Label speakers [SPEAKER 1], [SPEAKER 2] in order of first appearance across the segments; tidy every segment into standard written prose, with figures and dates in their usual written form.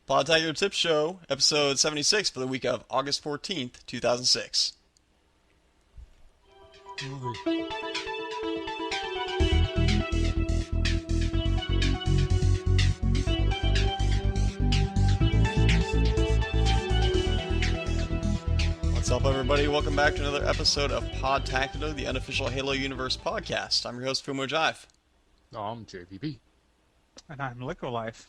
[SPEAKER 1] Podtacular Tip Show, episode 76 for the week of August 14th, 2006. What's up, everybody? Welcome back to another episode of Podtacular, the unofficial Halo Universe podcast. I'm your host, Foo Mo Jive.
[SPEAKER 2] I'm JVB.
[SPEAKER 3] And I'm Liquilife.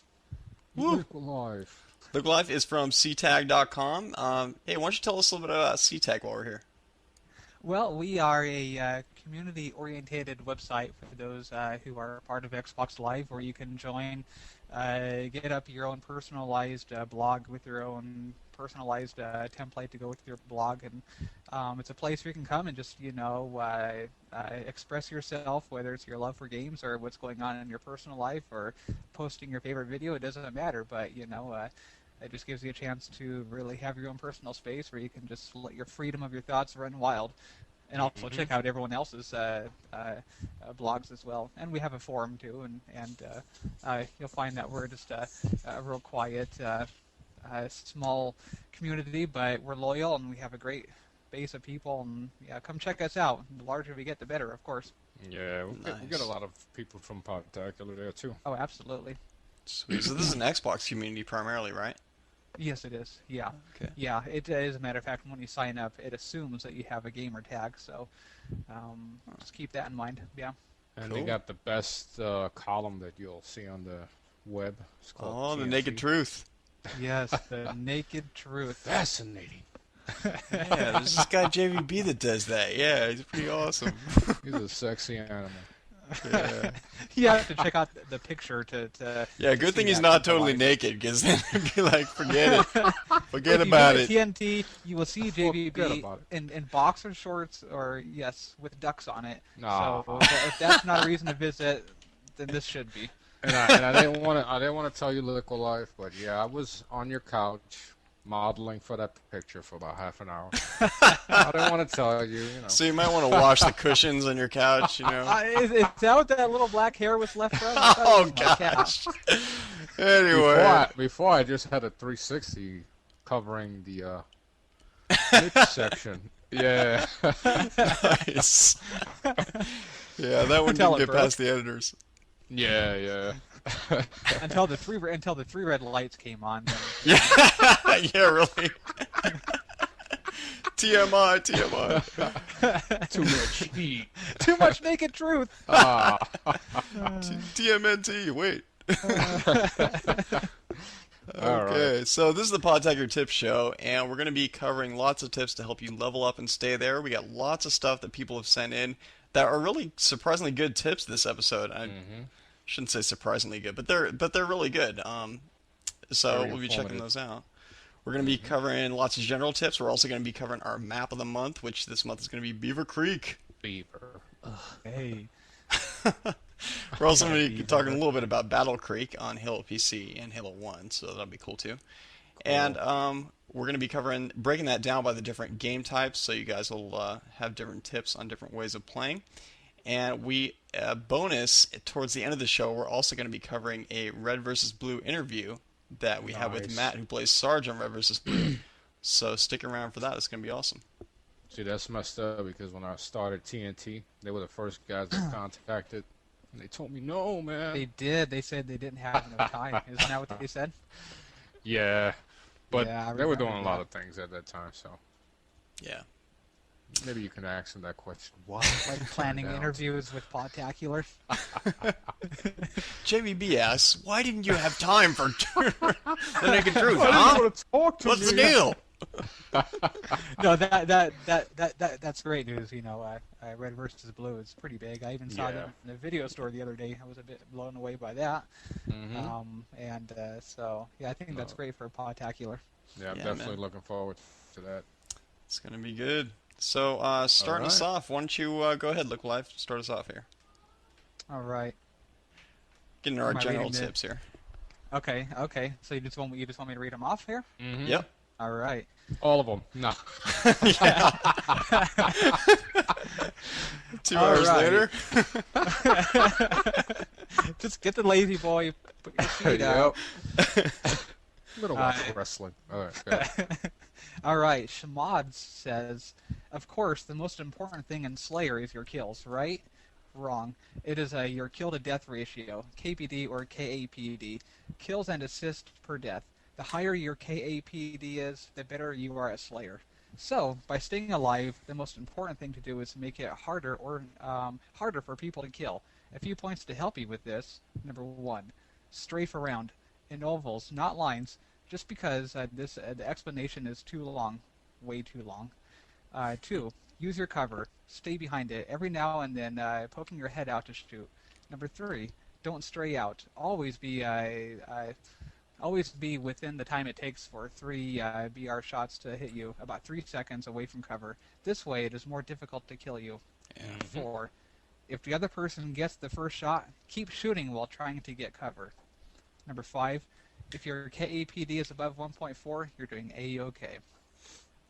[SPEAKER 2] Liquilife.
[SPEAKER 1] Liquilife is from ctag.com. Hey, why don't you tell us a little bit about ctag while we're here?
[SPEAKER 3] Well, we are a community-oriented website for those who are part of Xbox Live, where you can join, get up your own personalized blog with your own personalized template to go with your blog, and it's a place where you can come and just, express yourself, whether it's your love for games or what's going on in your personal life or posting your favorite video. It doesn't matter, but, it just gives you a chance to really have your own personal space where you can just let your freedom of your thoughts run wild. And also check out everyone else's blogs as well. And we have a forum too, and you'll find that we're just a real quiet, small community, but we're loyal and we have a great base of people. And yeah, come check us out. The larger we get, the better, of course.
[SPEAKER 2] Yeah, we get a lot of people from Podtacular there too.
[SPEAKER 3] Oh, absolutely.
[SPEAKER 1] Sweet. So this is an Xbox community primarily, right?
[SPEAKER 3] Yes, it is. Yeah.
[SPEAKER 1] Okay.
[SPEAKER 3] Yeah, it is. A matter of fact, when you sign up, it assumes that you have a gamer tag, so just keep that in mind. Yeah.
[SPEAKER 2] And
[SPEAKER 1] Cool.
[SPEAKER 2] they got the best column that you'll see on the web. It's called
[SPEAKER 1] The
[SPEAKER 2] TNT.
[SPEAKER 1] Naked Truth.
[SPEAKER 3] Yes, the naked truth.
[SPEAKER 2] Fascinating.
[SPEAKER 1] Yeah, there's this guy JVB that does that. Yeah, he's pretty awesome.
[SPEAKER 2] He's a sexy animal.
[SPEAKER 1] Yeah,
[SPEAKER 3] You have to check out the picture to
[SPEAKER 1] yeah, good
[SPEAKER 3] see
[SPEAKER 1] thing he's
[SPEAKER 3] that
[SPEAKER 1] not
[SPEAKER 3] come to
[SPEAKER 1] totally
[SPEAKER 3] life.
[SPEAKER 1] naked, because then it'd be like, forget it. Forget
[SPEAKER 3] If you
[SPEAKER 1] about
[SPEAKER 3] visit
[SPEAKER 1] it.
[SPEAKER 3] TNT, you will see
[SPEAKER 2] Forget
[SPEAKER 3] JVB
[SPEAKER 2] about
[SPEAKER 3] in boxer shorts or, yes, with ducks on it.
[SPEAKER 2] Nah.
[SPEAKER 3] So if that's not a reason to visit, then this should be.
[SPEAKER 2] And I didn't want to tell you Liquilife, but yeah, I was on your couch modeling for that picture for about half an hour. I didn't want to tell you,
[SPEAKER 1] So you might want to wash the cushions on your couch,
[SPEAKER 3] Is that what that little black hair was left from? I thought it
[SPEAKER 1] Oh,
[SPEAKER 3] was my cat.
[SPEAKER 1] gosh. Anyway.
[SPEAKER 2] Before I just had a 360 covering the niche section. Yeah.
[SPEAKER 1] Nice. Yeah, that wouldn't
[SPEAKER 3] Tell it,
[SPEAKER 1] get
[SPEAKER 3] bro.
[SPEAKER 1] past the editors.
[SPEAKER 2] Yeah.
[SPEAKER 3] until the three red lights came on. Then,
[SPEAKER 1] Yeah, yeah, really. TMI.
[SPEAKER 2] Too much heat.
[SPEAKER 3] too much naked truth.
[SPEAKER 1] TMNT, wait.
[SPEAKER 2] All
[SPEAKER 1] Okay, so this is the Podtacular Tips Show, and we're going to be covering lots of tips to help you level up and stay there. We got lots of stuff that people have sent in that are really surprisingly good tips this episode. I shouldn't say surprisingly good, but they're really good. So
[SPEAKER 2] Very
[SPEAKER 1] we'll be checking
[SPEAKER 2] informative.
[SPEAKER 1] those out. We're going to be covering lots of general tips. We're also going to be covering our map of the month, which this month is going to be Beaver Creek.
[SPEAKER 2] Beaver.
[SPEAKER 3] Hey.
[SPEAKER 1] We're also going to be talking a little bit about Battle Creek on Halo PC and Halo 1, so that'll be cool too. And we're going to be breaking that down by the different game types, so you guys will have different tips on different ways of playing. And bonus, towards the end of the show, we're also going to be covering a Red versus Blue interview that we have with
[SPEAKER 2] Nice.
[SPEAKER 1] Matt, who plays Sarge on Red versus Blue. So stick around for that. It's going to be awesome.
[SPEAKER 2] See, that's messed up because when I started TNT, they were the first guys I contacted. And they told me, no, man.
[SPEAKER 3] They did. They said they didn't have enough time. Isn't that what they said?
[SPEAKER 2] Yeah. But
[SPEAKER 3] Yeah, I
[SPEAKER 2] they were doing
[SPEAKER 3] remember
[SPEAKER 2] a lot
[SPEAKER 3] that.
[SPEAKER 2] of things at that time, so
[SPEAKER 1] Yeah.
[SPEAKER 2] maybe you can ask them that question. Why?
[SPEAKER 3] Like planning
[SPEAKER 2] Down.
[SPEAKER 3] interviews with Podtacular.
[SPEAKER 1] JVB asks, why didn't you have time for the Naked Truth,
[SPEAKER 2] Why
[SPEAKER 1] huh?
[SPEAKER 2] do you want to talk to
[SPEAKER 1] What's the
[SPEAKER 2] me?
[SPEAKER 1] deal?
[SPEAKER 3] No, that's great news. Red versus Blue is pretty big. I even saw it
[SPEAKER 2] Yeah.
[SPEAKER 3] in the video store the other day. I was a bit blown away by that. So yeah, I think that's great for Podtacular.
[SPEAKER 2] Yeah, I'm
[SPEAKER 1] Yeah,
[SPEAKER 2] definitely
[SPEAKER 1] man.
[SPEAKER 2] looking forward to that.
[SPEAKER 1] It's going to be good. So starting us off, why don't you go ahead, Liquilife, start us off here.
[SPEAKER 3] All right.
[SPEAKER 1] Getting our
[SPEAKER 3] Am I
[SPEAKER 1] general
[SPEAKER 3] reading the-
[SPEAKER 1] tips here.
[SPEAKER 3] Okay. So you just want me to read them off here?
[SPEAKER 2] Mm-hmm.
[SPEAKER 1] Yep.
[SPEAKER 3] All right.
[SPEAKER 2] All of them. No.
[SPEAKER 1] Yeah. 2 hours
[SPEAKER 3] Alright.
[SPEAKER 1] later.
[SPEAKER 3] Just get the lazy boy. Put your feet out.
[SPEAKER 2] gonna watch wrestling. All right, go ahead.
[SPEAKER 3] All right, Shmod says, of course, the most important thing in Slayer is your kills, right? Wrong. It is your kill to death ratio, KPD or KAPD, kills and assists per death. The higher your KAPD is, the better you are at Slayer. So, by staying alive, the most important thing to do is make it harder for people to kill. A few points to help you with this. Number 1, strafe around. In ovals, not lines, just because the explanation is too long. Way too long. 2, use your cover. Stay behind it. Every now and then, poking your head out to shoot. Number 3, don't stray out. Always be within the time it takes for 3 BR shots to hit you, about 3 seconds away from cover. This way, it is more difficult to kill you.
[SPEAKER 1] Yeah.
[SPEAKER 3] 4, if the other person gets the first shot, keep shooting while trying to get cover. Number 5, if your KAPD is above 1.4, you're doing A-OK.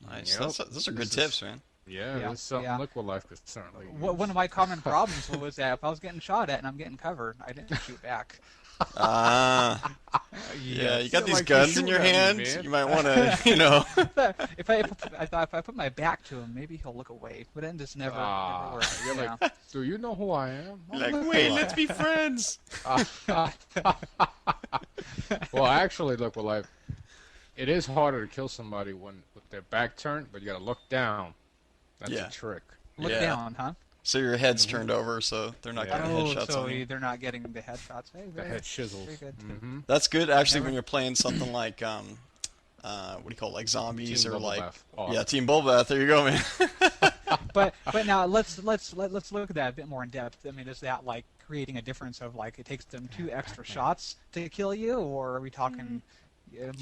[SPEAKER 1] Nice.
[SPEAKER 2] Yep.
[SPEAKER 1] Those are good tips, man.
[SPEAKER 2] Yeah,
[SPEAKER 3] Yeah,
[SPEAKER 2] that's something
[SPEAKER 3] yeah.
[SPEAKER 2] Liquilife could certainly use.
[SPEAKER 3] One of my common problems was that if I was getting shot at and I'm getting covered, I didn't shoot back.
[SPEAKER 1] Yeah, you got
[SPEAKER 2] Feel
[SPEAKER 1] these
[SPEAKER 2] like you're
[SPEAKER 1] guns in your
[SPEAKER 2] shooting at
[SPEAKER 1] hand.
[SPEAKER 2] me, man.
[SPEAKER 1] You might want to,
[SPEAKER 3] I thought if I put my back to him, maybe he'll look away. But it just never worked.
[SPEAKER 2] You're
[SPEAKER 3] Yeah.
[SPEAKER 2] like, do you know who I am?
[SPEAKER 1] You're like, wait, let's be friends.
[SPEAKER 2] Well, actually, Liquilife, it is harder to kill somebody with their back turned, but you got to look down. That's
[SPEAKER 1] Yeah.
[SPEAKER 2] a trick.
[SPEAKER 3] Look
[SPEAKER 1] Yeah.
[SPEAKER 3] down, huh?
[SPEAKER 1] So your head's turned over, so they're not
[SPEAKER 2] Yeah.
[SPEAKER 1] getting headshots
[SPEAKER 3] so
[SPEAKER 1] on you.
[SPEAKER 3] they're not getting the headshots. Hey,
[SPEAKER 2] The head chisels.
[SPEAKER 3] very good.
[SPEAKER 2] Mm-hmm.
[SPEAKER 1] That's good, actually, when you're playing something like, what do you call it, like zombies
[SPEAKER 2] Team
[SPEAKER 1] or like,
[SPEAKER 2] Bubble Bath.
[SPEAKER 1] yeah, Team Bullbath. There you go, man.
[SPEAKER 3] But now let's look at that a bit more in depth. I mean, is that like creating a difference of like it takes them 2 extra shots to kill you, or are we talking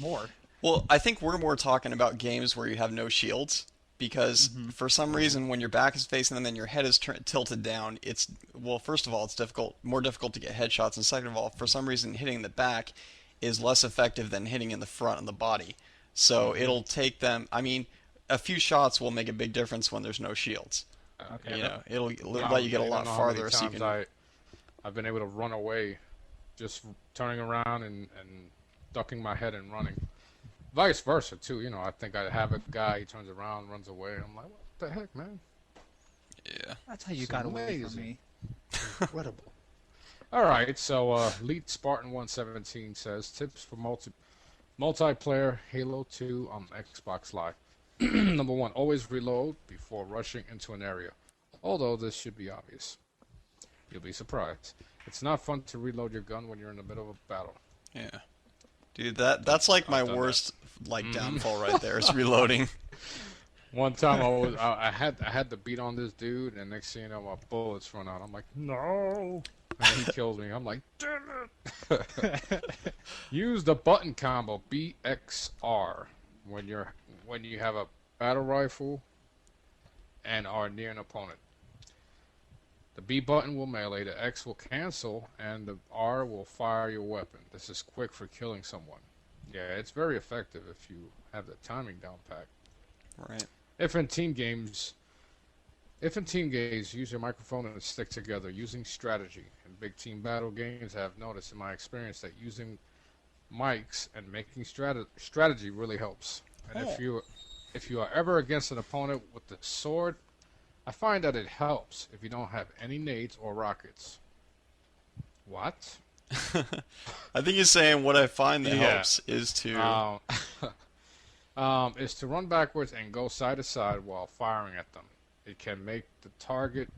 [SPEAKER 3] more?
[SPEAKER 1] Well, I think we're more talking about games where you have no shields, because for some reason when your back is facing them and your head is tilted down, well, first of all, it's more difficult to get headshots, and second of all, for some reason hitting the back is less effective than hitting in the front of the body. So it'll take them, I mean, a few shots will make a big difference when there's no shields.
[SPEAKER 3] Okay.
[SPEAKER 1] You know, it'll let you get a lot farther, so you can.
[SPEAKER 2] I've been able to run away, just turning around and ducking my head and running. Vice versa too. You know, I think I have a guy, he turns around, runs away, and I'm like, what the heck, man?
[SPEAKER 1] Yeah.
[SPEAKER 3] That's how you
[SPEAKER 2] It's
[SPEAKER 3] got away from
[SPEAKER 2] amazing.
[SPEAKER 3] me.
[SPEAKER 2] Incredible. All right, so Elite Spartan 117 says tips for multiplayer Halo 2 on Xbox Live. Number 1, always reload before rushing into an area. Although this should be obvious. You'll be surprised. It's not fun to reload your gun when you're in the middle of a battle.
[SPEAKER 1] Yeah. Dude, that's like my worst downfall right there. Is reloading.
[SPEAKER 2] One time I had to beat on this dude, and next thing you know, my bullets run out. I'm like, no, and he kills me. I'm like, damn it! Use the button combo BXR when you have a battle rifle and are near an opponent. The B button will melee, the X will cancel, and the R will fire your weapon. This is quick for killing someone. Yeah, it's very effective if you have the timing down pat.
[SPEAKER 1] Right.
[SPEAKER 2] If in team games, use your microphone and stick together using strategy. In big team battle games, I have noticed in my experience that using mics and making strategy really helps. And if you are ever against an opponent with the sword, I find that it helps if you don't have any nades or rockets. What?
[SPEAKER 1] I think he's saying what I find that helps is to.
[SPEAKER 2] Is to run backwards and go side to side while firing at them. It can make the targeting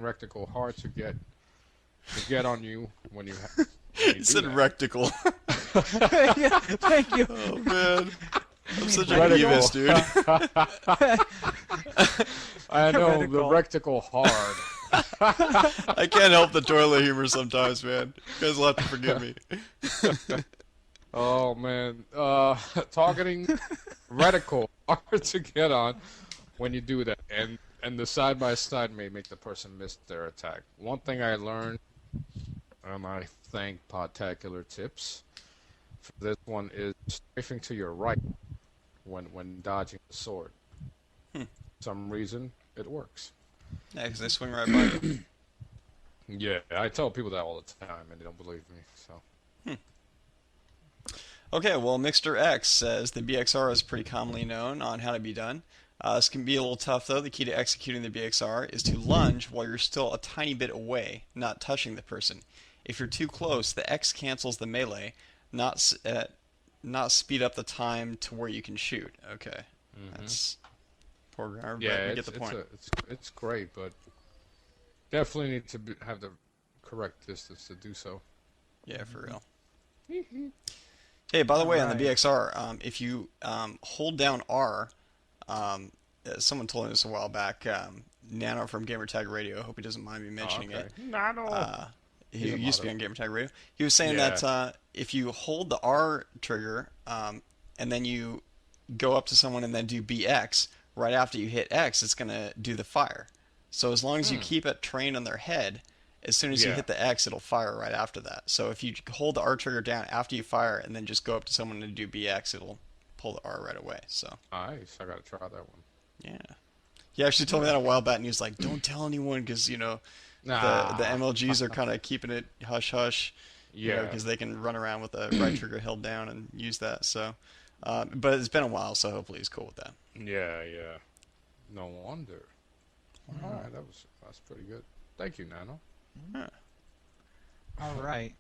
[SPEAKER 2] reticle hard to get on you when you.
[SPEAKER 1] He said reticle.
[SPEAKER 3] Yeah, thank you.
[SPEAKER 1] Oh man, I'm such a
[SPEAKER 2] Reticle.
[SPEAKER 1] Beavis, dude.
[SPEAKER 2] I know the
[SPEAKER 3] Reticle.
[SPEAKER 2] reticle hard.
[SPEAKER 1] I can't help the toilet humor sometimes, man. You guys will have to forgive me.
[SPEAKER 2] Oh man, targeting reticle hard to get on when you do that, and the side by side may make the person miss their attack. One thing I learned, and I thank Podtacular tips for this one, is strafing to your right when dodging the sword. For some reason it works.
[SPEAKER 1] Yeah, because they swing right by you.
[SPEAKER 2] Yeah, I tell people that all the time, and they don't believe me. So.
[SPEAKER 1] Okay, well, Mixter X says the BXR is pretty commonly known on how to be done. This can be a little tough though. The key to executing the BXR is to lunge while you're still a tiny bit away, not touching the person. If you're too close, the X cancels the melee, not speed up the time to where you can shoot. Okay, that's poor grammar,
[SPEAKER 2] Yeah,
[SPEAKER 1] but we get the point.
[SPEAKER 2] it's great, but definitely need to have the correct distance to do so.
[SPEAKER 1] Yeah, for real. Hey, by the way, on the
[SPEAKER 3] Alright.
[SPEAKER 1] BXR, if you hold down R, someone told me this a while back. Nano from Gamertag Radio. I hope he doesn't mind me mentioning it.
[SPEAKER 2] Nano.
[SPEAKER 1] He
[SPEAKER 2] He's a
[SPEAKER 1] used to be
[SPEAKER 2] model.
[SPEAKER 1] on Gamertag Radio. He was saying
[SPEAKER 2] Yeah.
[SPEAKER 1] that if you hold the R trigger and then you go up to someone and then do BX, right after you hit X, it's going to do the fire. So as long as you keep it trained on their head, as soon as you
[SPEAKER 2] Yeah.
[SPEAKER 1] hit the X, it'll fire right after that. So if you hold the R trigger down after you fire and then just go up to someone and do BX, it'll pull the R right away. So
[SPEAKER 2] Nice. I gotta try that one.
[SPEAKER 1] yeah. He actually told me that a while back, and he was like, "Don't tell anyone, because the
[SPEAKER 2] Nah.
[SPEAKER 1] MLGs are kind of keeping it hush hush,
[SPEAKER 2] Yeah.
[SPEAKER 1] because they can run around with the right trigger held down and use that." So, but it's been a while, so hopefully he's cool with that.
[SPEAKER 2] Yeah. Yeah. No wonder. All right. That's pretty good. Thank you, Nano.
[SPEAKER 1] Huh.
[SPEAKER 3] All right.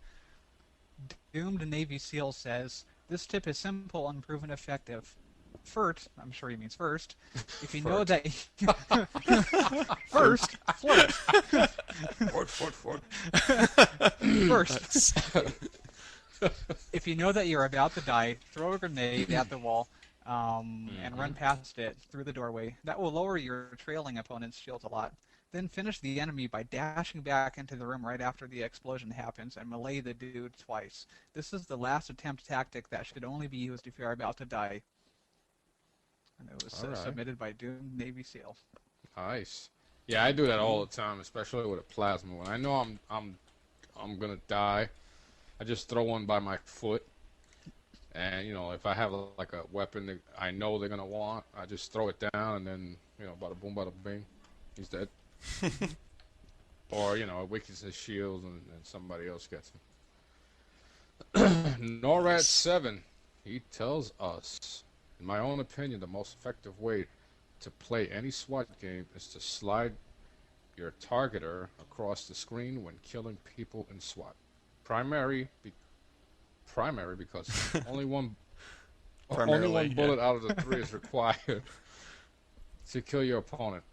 [SPEAKER 3] Doomed Navy SEAL says, this tip is simple and proven effective. First, I'm sure he means first, if you know that... First, flirt.
[SPEAKER 2] Fort.
[SPEAKER 3] First, if you know that you're about to die, throw a grenade at the wall and run past it through the doorway. That will lower your trailing opponent's shield a lot. Then finish the enemy by dashing back into the room right after the explosion happens and melee the dude twice. This is the last attempt tactic that should only be used if you're about to die. And it was
[SPEAKER 2] All right.
[SPEAKER 3] submitted by Doomed Navy SEAL.
[SPEAKER 2] Nice. Yeah, I do that all the time, especially with a plasma. When I know I'm gonna die, I just throw one by my foot. And if I have like a weapon that I know they're gonna want, I just throw it down, and then bada boom, bada bing, he's dead. Or it weakens his shield, and somebody else gets him. NORAD7, he tells us, in my own opinion, the most effective way to play any SWAT game is to slide your targeter across the screen when killing people in SWAT. Primary because only one
[SPEAKER 1] Primarily,
[SPEAKER 2] bullet out of the 3 is required to kill your opponent.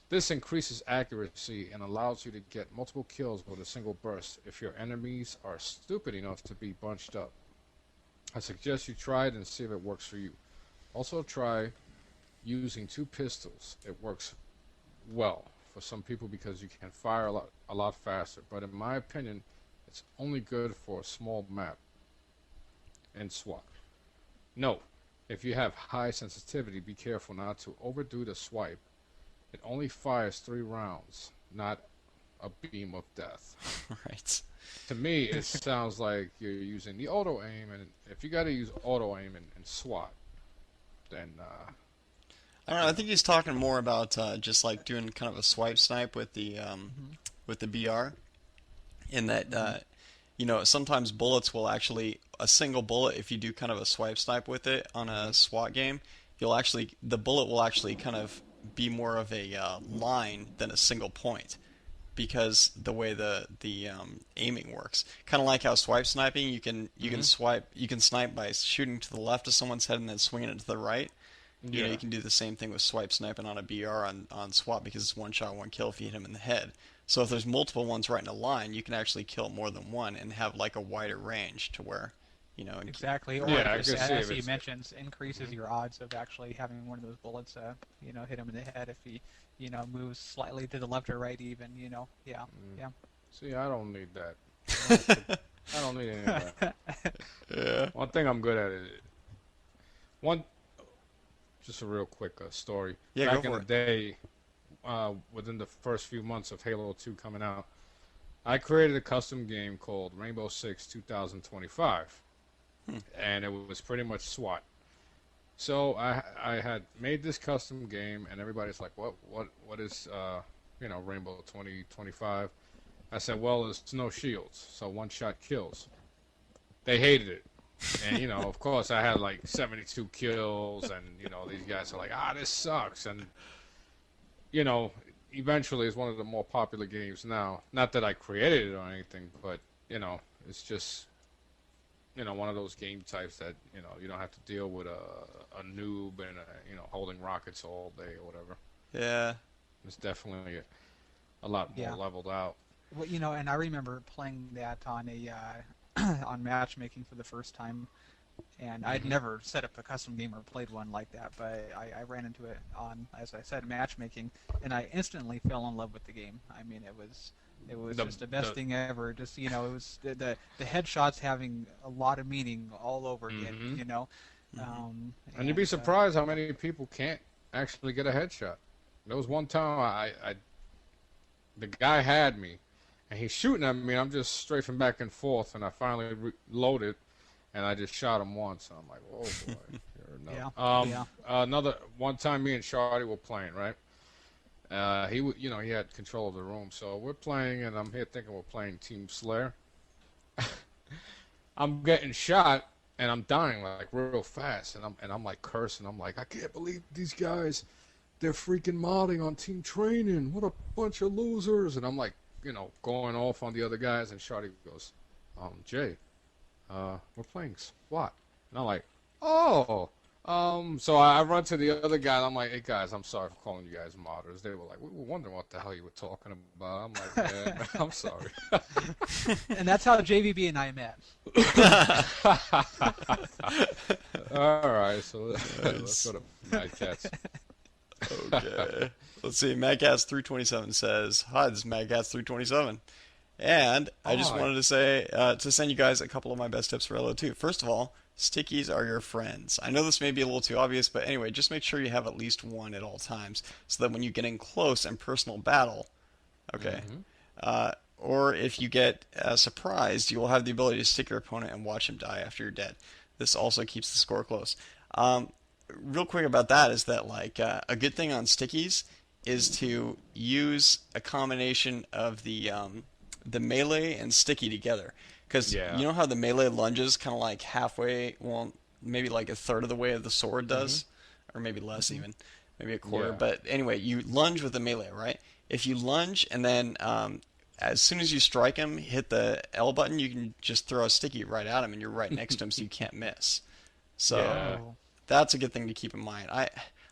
[SPEAKER 2] This increases accuracy and allows you to get multiple kills with a single burst if your enemies are stupid enough to be bunched up. I suggest you try it and see if it works for you. Also try using 2 pistols. It works well for some people because you can fire a lot faster, but in my opinion, it's only good for a small map in SWAT. Note, if you have high sensitivity, be careful not to overdo the swipe. It only fires 3 rounds, not a beam of death.
[SPEAKER 1] Right.
[SPEAKER 2] To me, it sounds like you're using the auto aim, and if you got to use auto aim in SWAT, then
[SPEAKER 1] I don't know. I think he's talking more about just like doing kind of a swipe snipe with the BR, in that sometimes bullets will actually, a single bullet, if you do kind of a swipe snipe with it on a SWAT game, the bullet will actually kind of be more of a line than a single point, because the way the aiming works, kind of like how swipe sniping, you can snipe by shooting to the left of someone's head and then swinging it to the right. You can do the same thing with swipe sniping on a BR on SWAT, because it's one shot, one kill if you hit him in the head. So if there's multiple ones right in a line, you can actually kill more than one and have like a wider range to where,
[SPEAKER 3] Exactly. Or
[SPEAKER 2] Yeah, I
[SPEAKER 3] just,
[SPEAKER 2] could see
[SPEAKER 3] as
[SPEAKER 2] if
[SPEAKER 3] he
[SPEAKER 2] it's-
[SPEAKER 3] increases your odds of actually having one of those bullets, hit him in the head if he, moves slightly to the left or right even, Yeah.
[SPEAKER 2] see, I don't need that. I don't need any of that.
[SPEAKER 1] Yeah.
[SPEAKER 2] One thing I'm good at is just a real quick story.
[SPEAKER 1] Yeah,
[SPEAKER 2] Back
[SPEAKER 1] go
[SPEAKER 2] in
[SPEAKER 1] for
[SPEAKER 2] the day, within the first few months of Halo 2 coming out, I created a custom game called Rainbow Six 2025, and it was pretty much SWAT. So I had made this custom game, and everybody's like, "What is Rainbow 2025?" I said, "Well, it's no shields, so one shot kills." They hated it. And of course, I had like 72 kills, and these guys are like, this sucks, and you know, eventually it's one of the more popular games now. Not that I created it or anything, but it's just one of those game types that you don't have to deal with a noob and holding rockets all day or whatever.
[SPEAKER 1] Yeah.
[SPEAKER 2] It's definitely a lot more leveled out.
[SPEAKER 3] Well, and I remember playing that on a on matchmaking for the first time, and I'd never set up a custom game or played one like that, but I ran into it on, as I said, matchmaking, and I instantly fell in love with the game. I mean, it was just the best thing ever. Just it was the headshots having a lot of meaning all over again.
[SPEAKER 2] And you'd be surprised how many people can't actually get a headshot. There was one time the guy had me, and he's shooting at me, and I'm just strafing back and forth, and I finally loaded, and I just shot him once, and I'm like, oh boy. Another one time, me and Shawty were playing, right? He had control of the room, so we're playing, and I'm here thinking we're playing Team Slayer. I'm getting shot, and I'm dying like real fast, and I'm like cursing. I'm like, I can't believe these guys. They're freaking modding on team training. What a bunch of losers. And I'm like, going off on the other guys. And Shawty goes, Jay, we're playing SWAT. And I'm like, oh. So I run to the other guy. And I'm like, hey, guys, I'm sorry for calling you guys modders. They were like, we were wondering what the hell you were talking about. I'm like, man, I'm sorry.
[SPEAKER 3] And that's how JVB and I met.
[SPEAKER 2] All right, so let's go to Mad Cats.
[SPEAKER 1] Okay. Let's see. MadCats327 says, "Hi, this is MadCats327, and I just wanted to say to send you guys a couple of my best tips for LO2. First of all, stickies are your friends. I know this may be a little too obvious, but anyway, just make sure you have at least one at all times, so that when you get in close and personal battle, or if you get surprised, you will have the ability to stick your opponent and watch him die after you're dead. This also keeps the score close." Real quick about that is that a good thing on stickies is to use a combination of the melee and sticky together, because you know how the melee lunges kind of like halfway, well, maybe like a third of the way of the sword does, or maybe less even, maybe a quarter. But anyway, you lunge with the melee, right? If you lunge and then as soon as you strike him, hit the L button, you can just throw a sticky right at him, and you're right next to him, so you can't miss. So that's a good thing to keep in mind.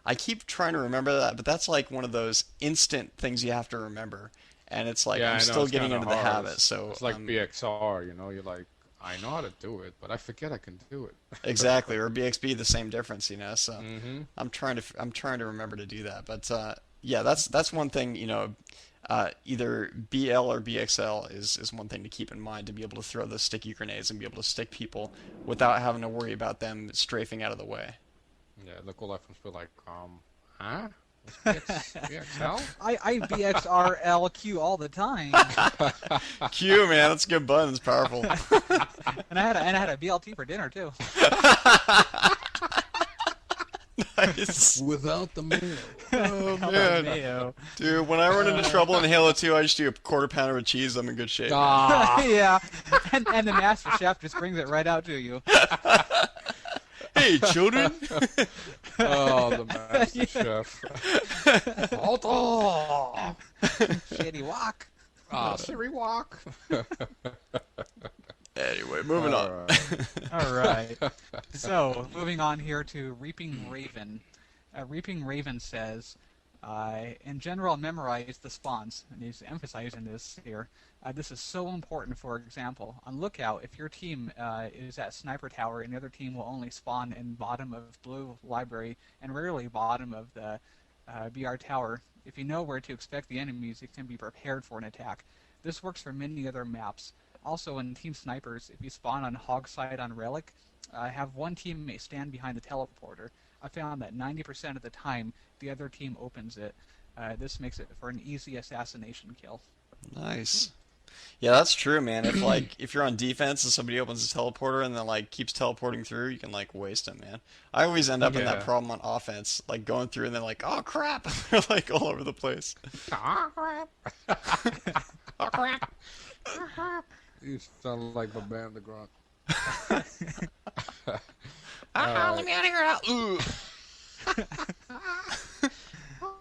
[SPEAKER 1] I keep trying to remember that, but that's like one of those instant things you have to remember, and it's like I'm still getting into the habit. So
[SPEAKER 2] it's like BXR, you're like, I know how to do it, but I forget I can do it.
[SPEAKER 1] Exactly, or BXB, the same difference, So I'm trying to remember to do that. But that's one thing, either BL or BXL is one thing to keep in mind, to be able to throw those sticky grenades and be able to stick people without having to worry about them strafing out of the way.
[SPEAKER 2] Yeah, Liquilife must be like, huh? BXL?
[SPEAKER 3] I BXRLQ all the time.
[SPEAKER 1] Q, man, that's a good button. It's powerful.
[SPEAKER 3] and I had a BLT for dinner too.
[SPEAKER 1] Nice.
[SPEAKER 2] Without the mayo.
[SPEAKER 1] Oh man, dude, when I run into trouble in Halo 2, I just do a quarter pounder with cheese. I'm in good shape.
[SPEAKER 3] Yeah, and the Master Chef just brings it right out to you.
[SPEAKER 1] Hey, children.
[SPEAKER 2] Oh, the Master Chef.
[SPEAKER 3] Alto. Shitty walk.
[SPEAKER 2] Siri walk.
[SPEAKER 1] Anyway, moving on.
[SPEAKER 3] All right. So, moving on here to Reaping Raven. Reaping Raven says, in general, memorize the spawns. And he's emphasizing this here. This is so important. For example, on Lookout, if your team is at Sniper Tower and the other team will only spawn in bottom of Blue Library and rarely bottom of the BR Tower, if you know where to expect the enemies, you can be prepared for an attack. This works for many other maps. Also, in Team Snipers, if you spawn on Hogside on Relic, have one teammate stand behind the teleporter. I found that 90% of the time, the other team opens it. This makes it for an easy assassination kill.
[SPEAKER 1] Nice. Yeah, that's true, man. If you're on defense and somebody opens a teleporter and then keeps teleporting through, you can waste them, man. I always end up in that problem on offense, going through and then oh crap, they're all over the place.
[SPEAKER 2] Oh crap. Oh crap. Oh crap. You sound like Babam the Grunt.
[SPEAKER 1] Let me out of here! Ooh.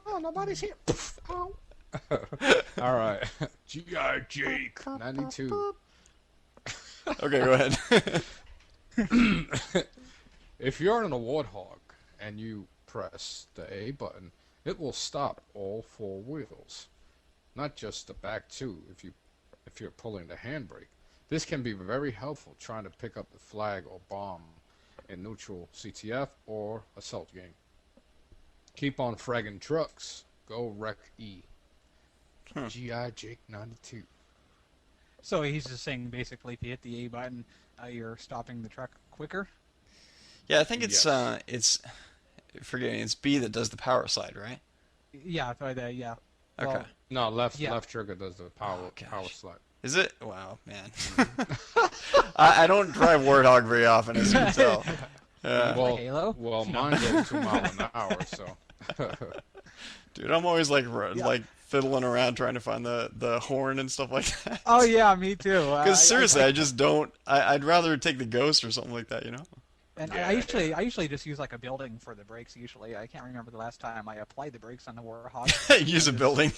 [SPEAKER 2] Oh, nobody's here. Oh. All right. G.I. Jake 92.
[SPEAKER 1] Okay, go ahead.
[SPEAKER 2] If you're in a Warthog and you press the A button, it will stop all four wheels, not just the back two if you're pulling the handbrake. This can be very helpful trying to pick up the flag or bomb in neutral CTF or assault game. Keep on fragging trucks. Go wreck E. G.I. Jake 92.
[SPEAKER 3] So he's just saying basically if you hit the A button, you're stopping the truck quicker.
[SPEAKER 1] Yeah, I think it's
[SPEAKER 2] Yes.
[SPEAKER 1] forgetting it's B that does the power slide, right?
[SPEAKER 3] Yeah, yeah.
[SPEAKER 1] Okay.
[SPEAKER 3] Well,
[SPEAKER 2] No, left
[SPEAKER 3] Yeah.
[SPEAKER 2] trigger does the power slide.
[SPEAKER 1] Is it? Wow, man. I don't drive Warthog very often, as you can tell.
[SPEAKER 2] Well,
[SPEAKER 3] Halo?
[SPEAKER 2] well, mine goes 2 miles an hour, so.
[SPEAKER 1] Dude, I'm always like fiddling around trying to find the horn and stuff like that.
[SPEAKER 3] Oh yeah, me too.
[SPEAKER 1] Because seriously, I just don't. I'd rather take the Ghost or something like that, you know?
[SPEAKER 3] And
[SPEAKER 2] Yeah.
[SPEAKER 3] I usually just use like a building for the brakes. Usually, I can't remember the last time I applied the brakes on the Warhawk.
[SPEAKER 1] Use a building.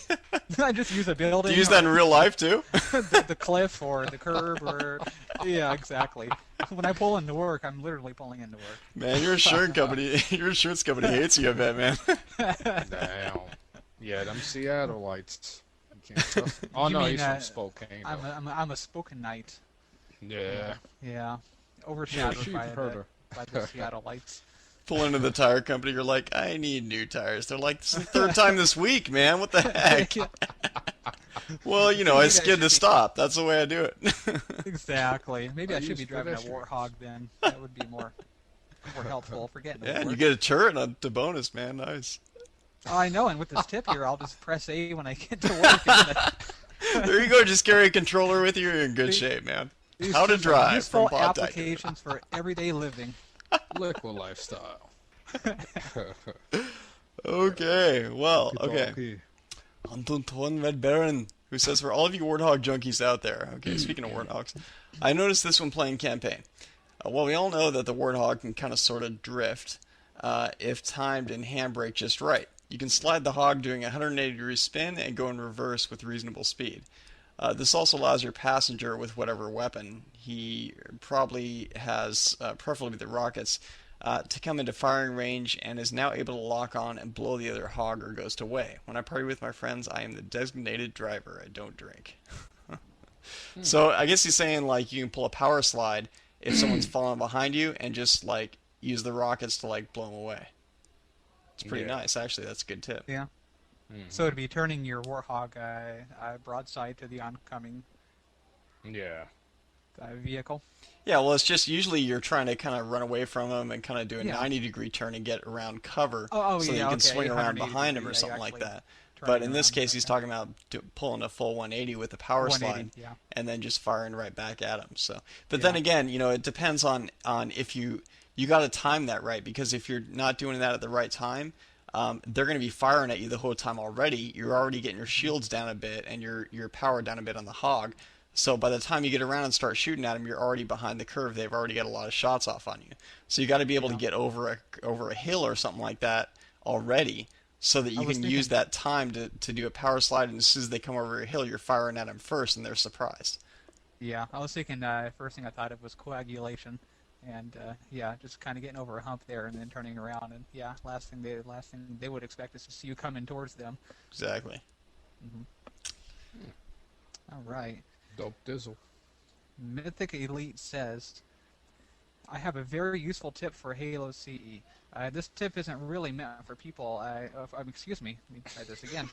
[SPEAKER 3] I just use a building.
[SPEAKER 1] Do you use that in real life too?
[SPEAKER 3] the cliff or the curb or yeah, exactly. When I pull into work, I'm literally pulling into work.
[SPEAKER 1] Man, your insurance company hates you, I bet, man.
[SPEAKER 2] Damn. Yeah, them Seattle lights. You can't trust them. Oh,
[SPEAKER 3] You
[SPEAKER 2] no,
[SPEAKER 3] mean,
[SPEAKER 2] he's from Spokane.
[SPEAKER 3] I'm a spoken knight.
[SPEAKER 2] Yeah.
[SPEAKER 3] Yeah, overshadowed
[SPEAKER 2] sheep
[SPEAKER 3] by
[SPEAKER 2] herder.
[SPEAKER 3] the Seattle lights.
[SPEAKER 1] Pull into the tire company, you're like, I need new tires. They're like, this is the third time this week, man. What the heck? Well, you know, I skid to stop. That's the way I do it.
[SPEAKER 3] Exactly. Maybe I
[SPEAKER 2] I
[SPEAKER 3] should
[SPEAKER 2] use
[SPEAKER 3] be driving a
[SPEAKER 2] pedestrians.
[SPEAKER 3] Warhog then. That would be more helpful for getting to
[SPEAKER 1] Yeah, and you
[SPEAKER 3] work.
[SPEAKER 1] get a turret on to bonus, man. Nice.
[SPEAKER 3] Oh, I know, and with this tip here, I'll just press A when I get to work. And
[SPEAKER 1] There you go. Just carry a controller with you. You're in good shape, man.
[SPEAKER 3] these
[SPEAKER 1] How to
[SPEAKER 3] tips are
[SPEAKER 1] drive
[SPEAKER 3] useful
[SPEAKER 1] from Podtacular.
[SPEAKER 3] applications for everyday living.
[SPEAKER 2] Liquid lifestyle.
[SPEAKER 1] Okay. Well, okay. Anton Ton Red Baron, who says, for all of you Warthog junkies out there, okay, speaking of Warthogs, I noticed this when playing campaign. Well, we all know that the Warthog can kind of sort of drift if timed and handbrake just right. You can slide the hog doing a 180-degree spin and go in reverse with reasonable speed. This also allows your passenger with whatever weapon he probably has, preferably the rockets, to come into firing range and is now able to lock on and blow the other hog or ghost away. When I party with my friends, I am the designated driver. I don't drink. So I guess he's saying like you can pull a power slide if someone's falling behind you and just like use the rockets to like blow them away. It's pretty
[SPEAKER 2] Yeah.
[SPEAKER 1] nice, actually. That's a good tip.
[SPEAKER 3] Yeah. So it'd be turning your Warhog broadside to the oncoming
[SPEAKER 2] Yeah.
[SPEAKER 3] vehicle.
[SPEAKER 1] Yeah, well, it's just usually you're trying to kind of run away from them and kind of do a
[SPEAKER 3] Yeah.
[SPEAKER 1] 90-degree turn and get around cover
[SPEAKER 3] Oh,
[SPEAKER 1] so that
[SPEAKER 3] yeah,
[SPEAKER 1] you can
[SPEAKER 3] okay,
[SPEAKER 1] swing around
[SPEAKER 3] 180
[SPEAKER 1] behind him or
[SPEAKER 3] degree, yeah,
[SPEAKER 1] something
[SPEAKER 3] you
[SPEAKER 1] like
[SPEAKER 3] actually
[SPEAKER 1] that.
[SPEAKER 3] turn
[SPEAKER 1] But in this
[SPEAKER 3] around,
[SPEAKER 1] case, he's
[SPEAKER 3] okay.
[SPEAKER 1] talking about pulling a full 180 with the power
[SPEAKER 3] 180,
[SPEAKER 1] slide
[SPEAKER 3] yeah.
[SPEAKER 1] and then just firing right back at him. So, but then
[SPEAKER 3] Yeah.
[SPEAKER 1] again, you know, it depends on if you got to time that right, because if you're not doing that at the right time, they're going to be firing at you the whole time already. You're already getting your shields down a bit and your power down a bit on the hog. So by the time you get around and start shooting at them, you're already behind the curve. They've already got a lot of shots off on you. So you got to be able to get over a hill or something like that already, so that you
[SPEAKER 3] was
[SPEAKER 1] can use
[SPEAKER 3] thinking-
[SPEAKER 1] that time to do a power slide. And as soon as they come over a hill, you're firing at them first, and they're surprised.
[SPEAKER 3] Yeah, I was thinking first thing I thought of was coagulation, and yeah, just kind of getting over a hump there and then turning around, and yeah, last thing they would expect is to see you coming towards them.
[SPEAKER 1] Exactly.
[SPEAKER 3] All right.
[SPEAKER 2] Dope dizzle.
[SPEAKER 3] Mythic Elite says, I have a very useful tip for Halo CE. This tip isn't really meant for people. Excuse me, let me try this again.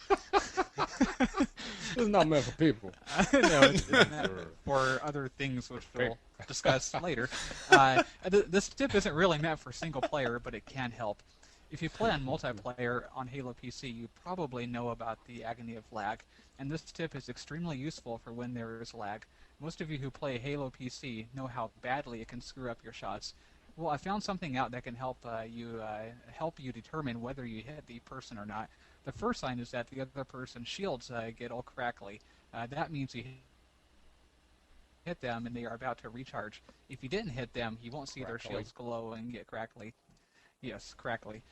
[SPEAKER 2] It's not meant for people.
[SPEAKER 3] No, it's meant for other things, which we'll discuss later. This tip isn't really meant for single player, but it can help. If you play on multiplayer on Halo PC, you probably know about the agony of lag, and this tip is extremely useful for when there is lag. Most of you who play Halo PC know how badly it can screw up your shots. Well, I found something out that can help you determine whether you hit the person or not. The first sign is that the other person's shields get all crackly. That means you hit them and they are about to recharge. If you didn't hit them, you won't see their
[SPEAKER 2] Crackly.
[SPEAKER 3] shields glow and get crackly. Yes, crackly.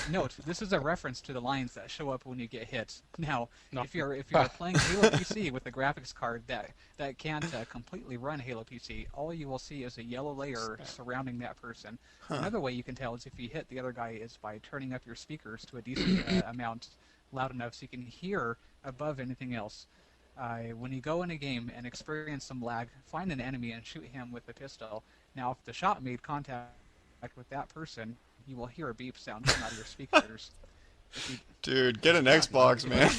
[SPEAKER 3] Note, this is a reference to the lines that show up when you get hit. Now,
[SPEAKER 2] No.
[SPEAKER 3] if you're playing Halo PC with a graphics card that can't completely run Halo PC, all you will see is a yellow layer surrounding that person. Another way you can tell is if you hit the other guy is by turning up your speakers to a decent amount, loud enough so you can hear above anything else. When you go in a game and experience some lag, find an enemy and shoot him with a pistol. Now, if the shot made contact with that person, you will hear a beep sound come out of your speakers.
[SPEAKER 1] Dude, get an Xbox, man.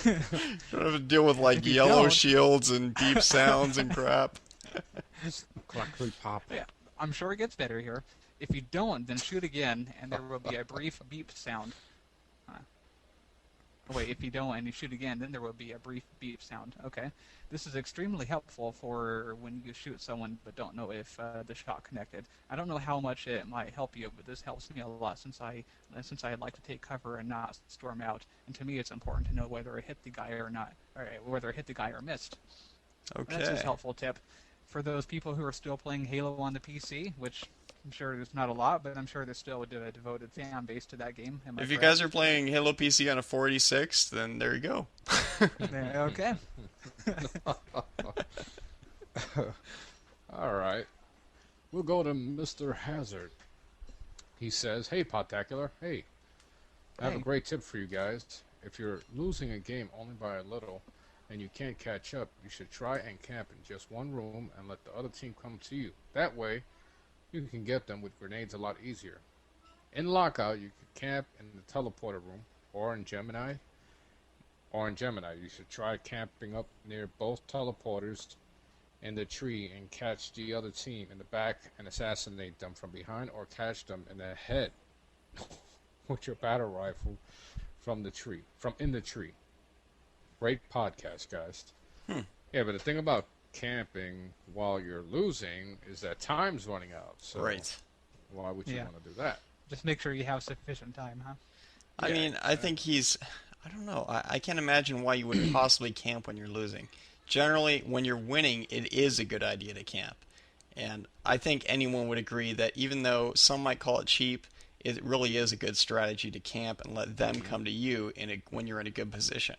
[SPEAKER 1] You don't have to deal with like
[SPEAKER 3] you
[SPEAKER 1] yellow
[SPEAKER 3] don't-
[SPEAKER 1] shields and beep sounds and crap.
[SPEAKER 2] Crackly pop.
[SPEAKER 3] Yeah, I'm sure it gets better here. If you don't, then shoot again, and there will be a brief beep sound. Wait, if you don't and you shoot again, then there will be a brief beep sound. Okay. This is extremely helpful for when you shoot someone but don't know if the shot connected. I don't know how much it might help you, but this helps me a lot since I like to take cover and not storm out. And to me, it's important to know whether I hit the guy or not, or whether I hit the guy or missed. That's a
[SPEAKER 1] Okay.
[SPEAKER 3] helpful tip for those people who are still playing Halo on the PC, which I'm sure there's not a lot, but I'm sure there's still a devoted fan base to that game. Am I
[SPEAKER 1] If you
[SPEAKER 3] correct?
[SPEAKER 1] guys are playing Halo PC on a 486, then there you go.
[SPEAKER 3] Okay.
[SPEAKER 2] All right. We'll go to Mr. Hazard. He says, "Hey, Podtacular. Hey, I have a
[SPEAKER 3] Hey.
[SPEAKER 2] great tip for you guys. If you're losing a game only by a little and you can't catch up, you should try and camp in just one room and let the other team come to you. That way, you can get them with grenades a lot easier. In Lockout, you can camp in the teleporter room or in Gemini. You should try camping up near both teleporters in the tree and catch the other team in the back and assassinate them from behind or catch them in the head with your battle rifle from in the tree. Great podcast, guys." Yeah, but the thing about camping while you're losing is that time's running out. So
[SPEAKER 1] Right.
[SPEAKER 2] why would you
[SPEAKER 3] Yeah.
[SPEAKER 2] want to do that?
[SPEAKER 3] Just make sure you have sufficient time, huh?
[SPEAKER 1] I
[SPEAKER 2] Yeah,
[SPEAKER 1] mean, I think I don't know. I can't imagine why you would possibly camp when you're losing. Generally, when you're winning, it is a good idea to camp. And I think anyone would agree that even though some might call it cheap, it really is a good strategy to camp and let them come to you when you're in a good position.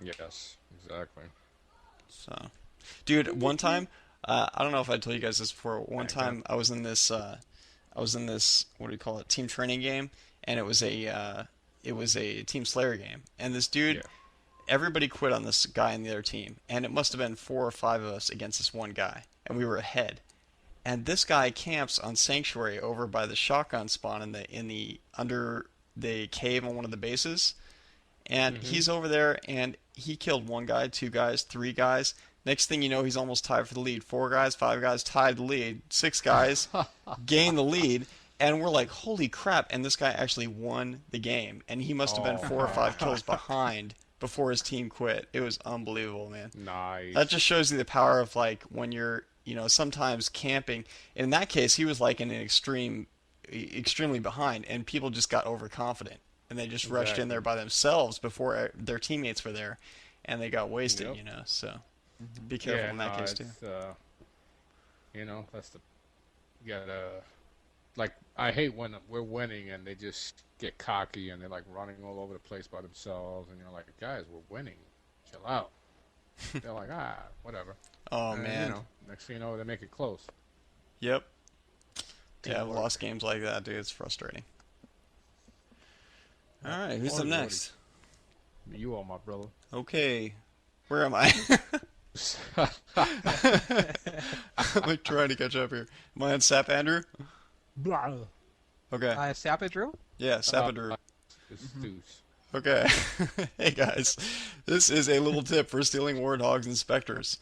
[SPEAKER 2] Yes, exactly.
[SPEAKER 1] So, dude, one time, I don't know if I told you guys this before. One time, I was in this, what do you call it, team training game, and it was a Team Slayer game, and this dude,
[SPEAKER 2] Yeah.
[SPEAKER 1] everybody quit on this guy in the other team, and it must have been 4 or 5 of us against this one guy, and we were ahead. And this guy camps on Sanctuary over by the shotgun spawn in the under the cave on one of the bases. And he's over there, and he killed 1 guy, 2 guys, 3 guys. Next thing you know, he's almost tied for the lead. 4 guys, 5 guys tied the lead. 6 guys gain the lead, and we're like, holy crap! And this guy actually won the game, and he must have been 4 or 5 kills behind before his team quit. It was unbelievable, man.
[SPEAKER 2] Nice.
[SPEAKER 1] That just shows you the power of like when you're, sometimes camping. In that case, he was like in an extremely behind, and people just got overconfident, and they just rushed in there by themselves before their teammates were there, and they got wasted.
[SPEAKER 2] Yep.
[SPEAKER 1] So be careful in that case too.
[SPEAKER 2] That's you gotta, like, I hate when we're winning and they just get cocky and they're like running all over the place by themselves, and you're like, guys, we're winning, chill out. They're like, whatever.
[SPEAKER 1] Oh
[SPEAKER 2] And,
[SPEAKER 1] man.
[SPEAKER 2] next thing you know, they make it close.
[SPEAKER 1] Yep. Yeah, I've
[SPEAKER 2] Teamwork.
[SPEAKER 1] lost games like that, dude. It's frustrating. All right, who's up
[SPEAKER 2] Lordy,
[SPEAKER 1] next?
[SPEAKER 2] You are my brother.
[SPEAKER 1] Okay, where am I? I'm like trying to catch up here. Am I on Sap Andrew? Okay.
[SPEAKER 3] Sapadru?
[SPEAKER 1] Yeah, Sapadru.
[SPEAKER 2] It's Deuce.
[SPEAKER 1] Okay. Hey guys, this is a little tip for stealing warthogs and specters.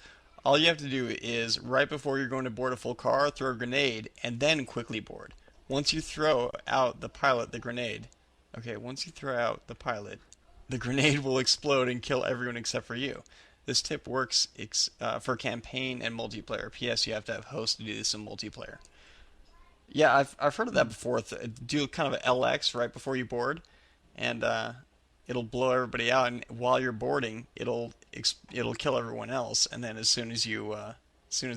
[SPEAKER 1] All you have to do is, right before you're going to board a full car, throw a grenade, and then quickly board. Once you throw out the pilot, the grenade will explode and kill everyone except for you. This tip works for campaign and multiplayer. P.S. You have to have hosts to do this in multiplayer. Yeah, I've heard of that before. Do kind of an LX right before you board, and it'll blow everybody out, and while you're boarding, it'll kill everyone else, and then as soon as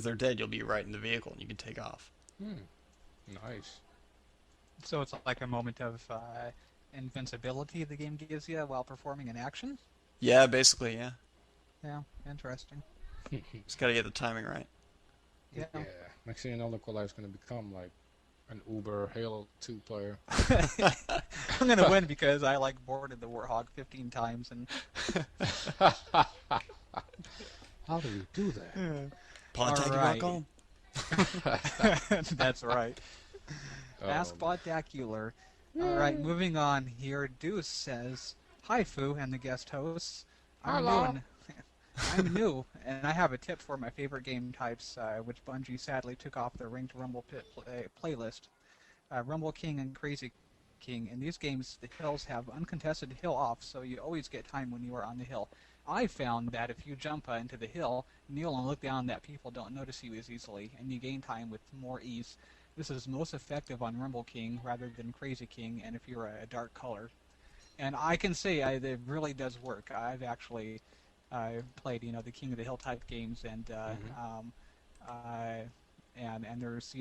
[SPEAKER 1] they're dead, you'll be right in the vehicle and you can take off.
[SPEAKER 2] Hmm. Nice.
[SPEAKER 3] So it's like a moment of invincibility the game gives you while performing an action?
[SPEAKER 1] Yeah, basically, yeah.
[SPEAKER 3] Yeah, interesting.
[SPEAKER 1] Just gotta get the timing right.
[SPEAKER 3] Yeah.
[SPEAKER 2] Yeah. Next thing you know, Liquilife's gonna become like an Uber Halo 2 player.
[SPEAKER 3] I'm going to win because I like boarded the Warthog 15 times and
[SPEAKER 2] How do you do that?
[SPEAKER 1] Podtacular.com.
[SPEAKER 3] That's right. Ask Podtacular. All right, moving on here. Deuce says, "Hi, Foo and the guest hosts.
[SPEAKER 2] Hello.
[SPEAKER 3] I'm new, and I have a tip for my favorite game types, which Bungie sadly took off their Ranked Rumble Pit playlist. Rumble King and Crazy King. In these games, the hills have uncontested hill off, so you always get time when you are on the hill. I found that if you jump into the hill, kneel and look down, that people don't notice you as easily, and you gain time with more ease. This is most effective on Rumble King rather than Crazy King, and if you're a dark color." And I can say it really does work. I've actually played, the King of the Hill type games, and and there's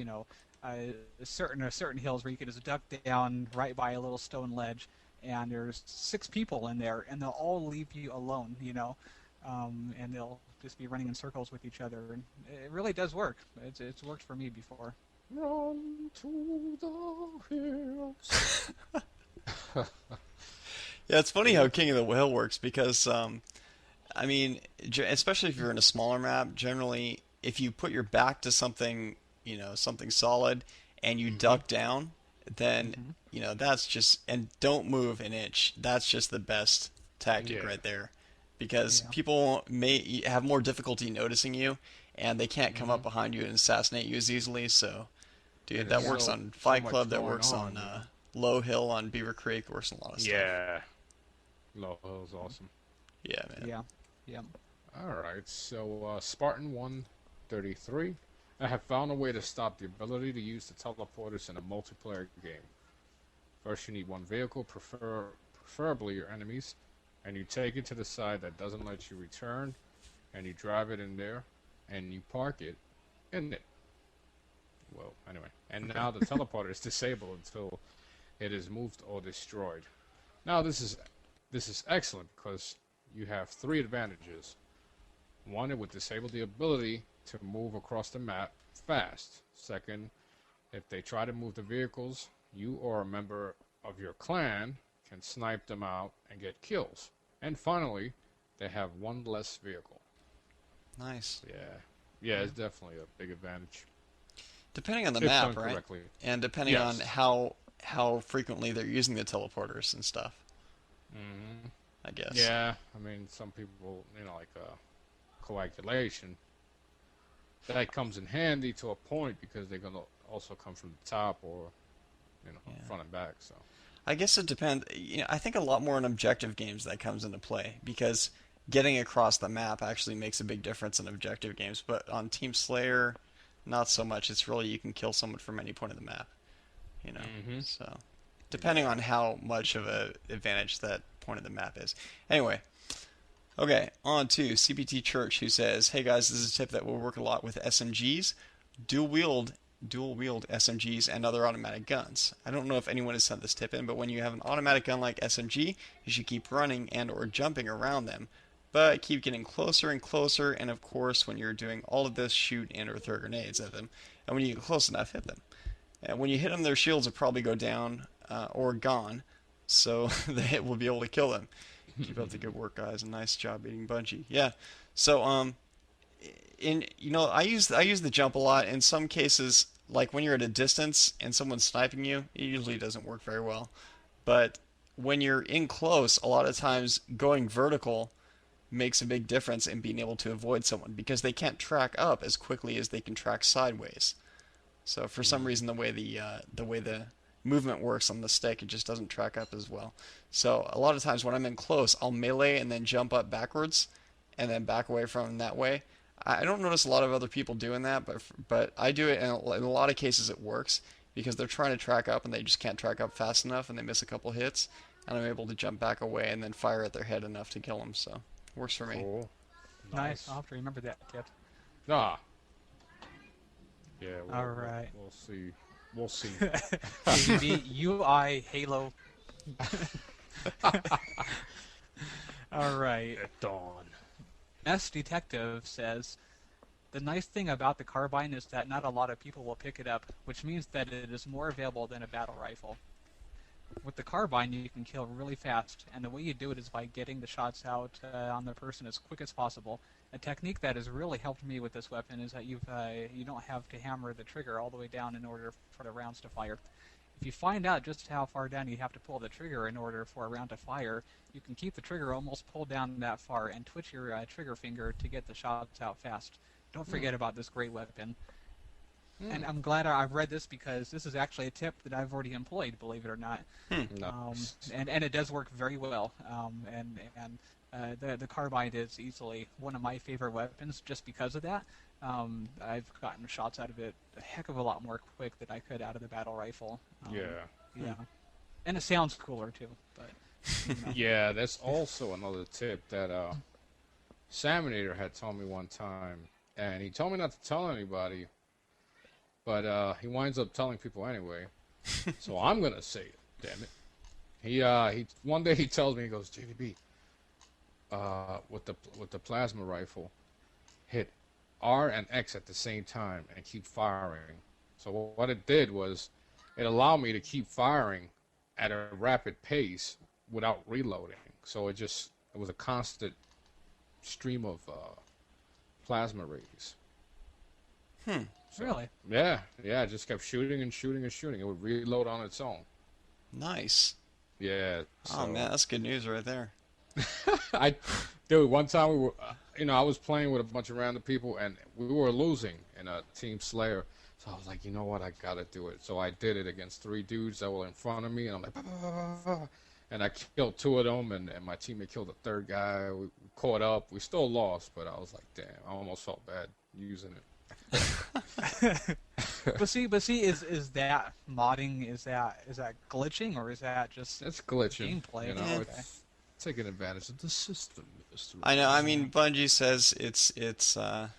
[SPEAKER 3] certain hills where you can just duck down right by a little stone ledge, and there's 6 people in there, and they'll all leave you alone, and they'll just be running in circles with each other, and it really does work. It's worked for me before.
[SPEAKER 2] Run to the hills.
[SPEAKER 1] Yeah, it's funny how King of the Hill works because, especially if you're in a smaller map, generally, if you put your back to something, something solid, and you duck down, then, that's just, and don't move an inch. That's just the best tactic right there. Because people may have more difficulty noticing you, and they can't come up behind you and assassinate you as easily, so, dude, that works on Fight Club, that works on Low Hill on Beaver Creek, works on a lot of stuff.
[SPEAKER 2] Yeah. Low Hill's awesome.
[SPEAKER 1] Yeah, man.
[SPEAKER 3] Yeah.
[SPEAKER 2] Alright, so Spartan 133. I have found a way to stop the ability to use the teleporters in a multiplayer game. First, you need one vehicle, preferably your enemies, and you take it to the side that doesn't let you return, and you drive it in there, and you park it in it. Well, anyway. And now the teleporter is disabled until it is moved or destroyed. Now, this is excellent because you have 3 advantages. One, it would disable the ability to move across the map fast. Second, if they try to move the vehicles, you or a member of your clan can snipe them out and get kills. And finally, they have 1 less vehicle.
[SPEAKER 1] Nice.
[SPEAKER 2] Yeah, it's definitely a big advantage.
[SPEAKER 1] Depending on the
[SPEAKER 2] If
[SPEAKER 1] map,
[SPEAKER 2] done
[SPEAKER 1] right?
[SPEAKER 2] correctly.
[SPEAKER 1] And depending on how frequently they're using the teleporters and stuff.
[SPEAKER 2] Mm-hmm.
[SPEAKER 1] I guess.
[SPEAKER 2] Yeah, some people, like coagulation, that comes in handy to a point because they're going to also come from the top or, front and back. So
[SPEAKER 1] I guess it depends. I think a lot more in objective games that comes into play because getting across the map actually makes a big difference in objective games. But on Team Slayer, not so much. It's really you can kill someone from any point of the map. So depending on how much of an advantage that point of the map is. Anyway, okay, on to CPT Church, who says, "Hey guys, this is a tip that will work a lot with SMGs, dual wield SMGs and other automatic guns. I don't know if anyone has sent this tip in, but when you have an automatic gun like SMG, you should keep running and or jumping around them, but keep getting closer and closer, and of course, when you're doing all of this, shoot and or throw grenades at them, and when you get close enough, hit them. And when you hit them, their shields will probably go down or gone, so they will be able to kill them. Keep up the good work, guys, and nice job beating Bungie." Yeah. So I use the jump a lot. In some cases, like when you're at a distance and someone's sniping you, it usually doesn't work very well. But when you're in close, a lot of times going vertical makes a big difference in being able to avoid someone because they can't track up as quickly as they can track sideways. So for some reason, the way the movement works on the stick, it just doesn't track up as well. So a lot of times when I'm in close, I'll melee and then jump up backwards, and then back away from them that way. I don't notice a lot of other people doing that, but I do it, and in a lot of cases it works because they're trying to track up and they just can't track up fast enough, and they miss a couple hits, and I'm able to jump back away and then fire at their head enough to kill them. So works for me.
[SPEAKER 2] Cool.
[SPEAKER 3] Nice. I'll have to remember that tip.
[SPEAKER 2] Ah. Yeah.
[SPEAKER 3] All right.
[SPEAKER 2] We'll see. We'll see.
[SPEAKER 3] JVB UI Halo. All right.
[SPEAKER 2] At dawn.
[SPEAKER 3] S Detective says, the nice thing about the carbine is that not a lot of people will pick it up, which means that it is more available than a battle rifle. With the carbine, you can kill really fast, and the way you do it is by getting the shots out on the person as quick as possible. A technique that has really helped me with this weapon is that you don't have to hammer the trigger all the way down in order for the rounds to fire. If you find out just how far down you have to pull the trigger in order for a round to fire, you can keep the trigger almost pulled down that far and twitch your trigger finger to get the shots out fast. Don't forget about this great weapon. And I'm glad I've read this because this is actually a tip that I've already employed, believe it or not.
[SPEAKER 2] Nice.
[SPEAKER 3] And it does work very well. The carbine is easily one of my favorite weapons just because of that. I've gotten shots out of it a heck of a lot more quick than I could out of the battle rifle. Yeah. And it sounds cooler too. But
[SPEAKER 2] Yeah, that's also another tip that Saminator had told me one time, and he told me not to tell anybody, but he winds up telling people anyway. So I'm gonna say it. Damn it. He one day he tells me, he goes, JVB, with the plasma rifle, hit R and X at the same time and keep firing. So what it did was it allowed me to keep firing at a rapid pace without reloading. So it was a constant stream of plasma rays. So,
[SPEAKER 3] really?
[SPEAKER 2] Yeah, it just kept shooting and shooting and shooting. It would reload on its own.
[SPEAKER 1] Nice.
[SPEAKER 2] Yeah.
[SPEAKER 1] Oh man, that's good news right there.
[SPEAKER 2] Dude, one time we were, I was playing with a bunch of random people and we were losing in a team Slayer. So I was like, you know what, I gotta do it. So I did it against 3 dudes that were in front of me, and I'm like, bah, bah, bah, bah, bah. And I killed 2 of them, and my teammate killed the 3rd guy. We caught up. We still lost, but I was like, damn, I almost felt bad using it.
[SPEAKER 3] But see, is that modding? Is that glitching, or is that just
[SPEAKER 2] It's glitching.
[SPEAKER 3] gameplay?
[SPEAKER 2] Okay.
[SPEAKER 3] It's
[SPEAKER 2] Taking advantage of the system.
[SPEAKER 1] I know. I mean, Bungie says it's Bungie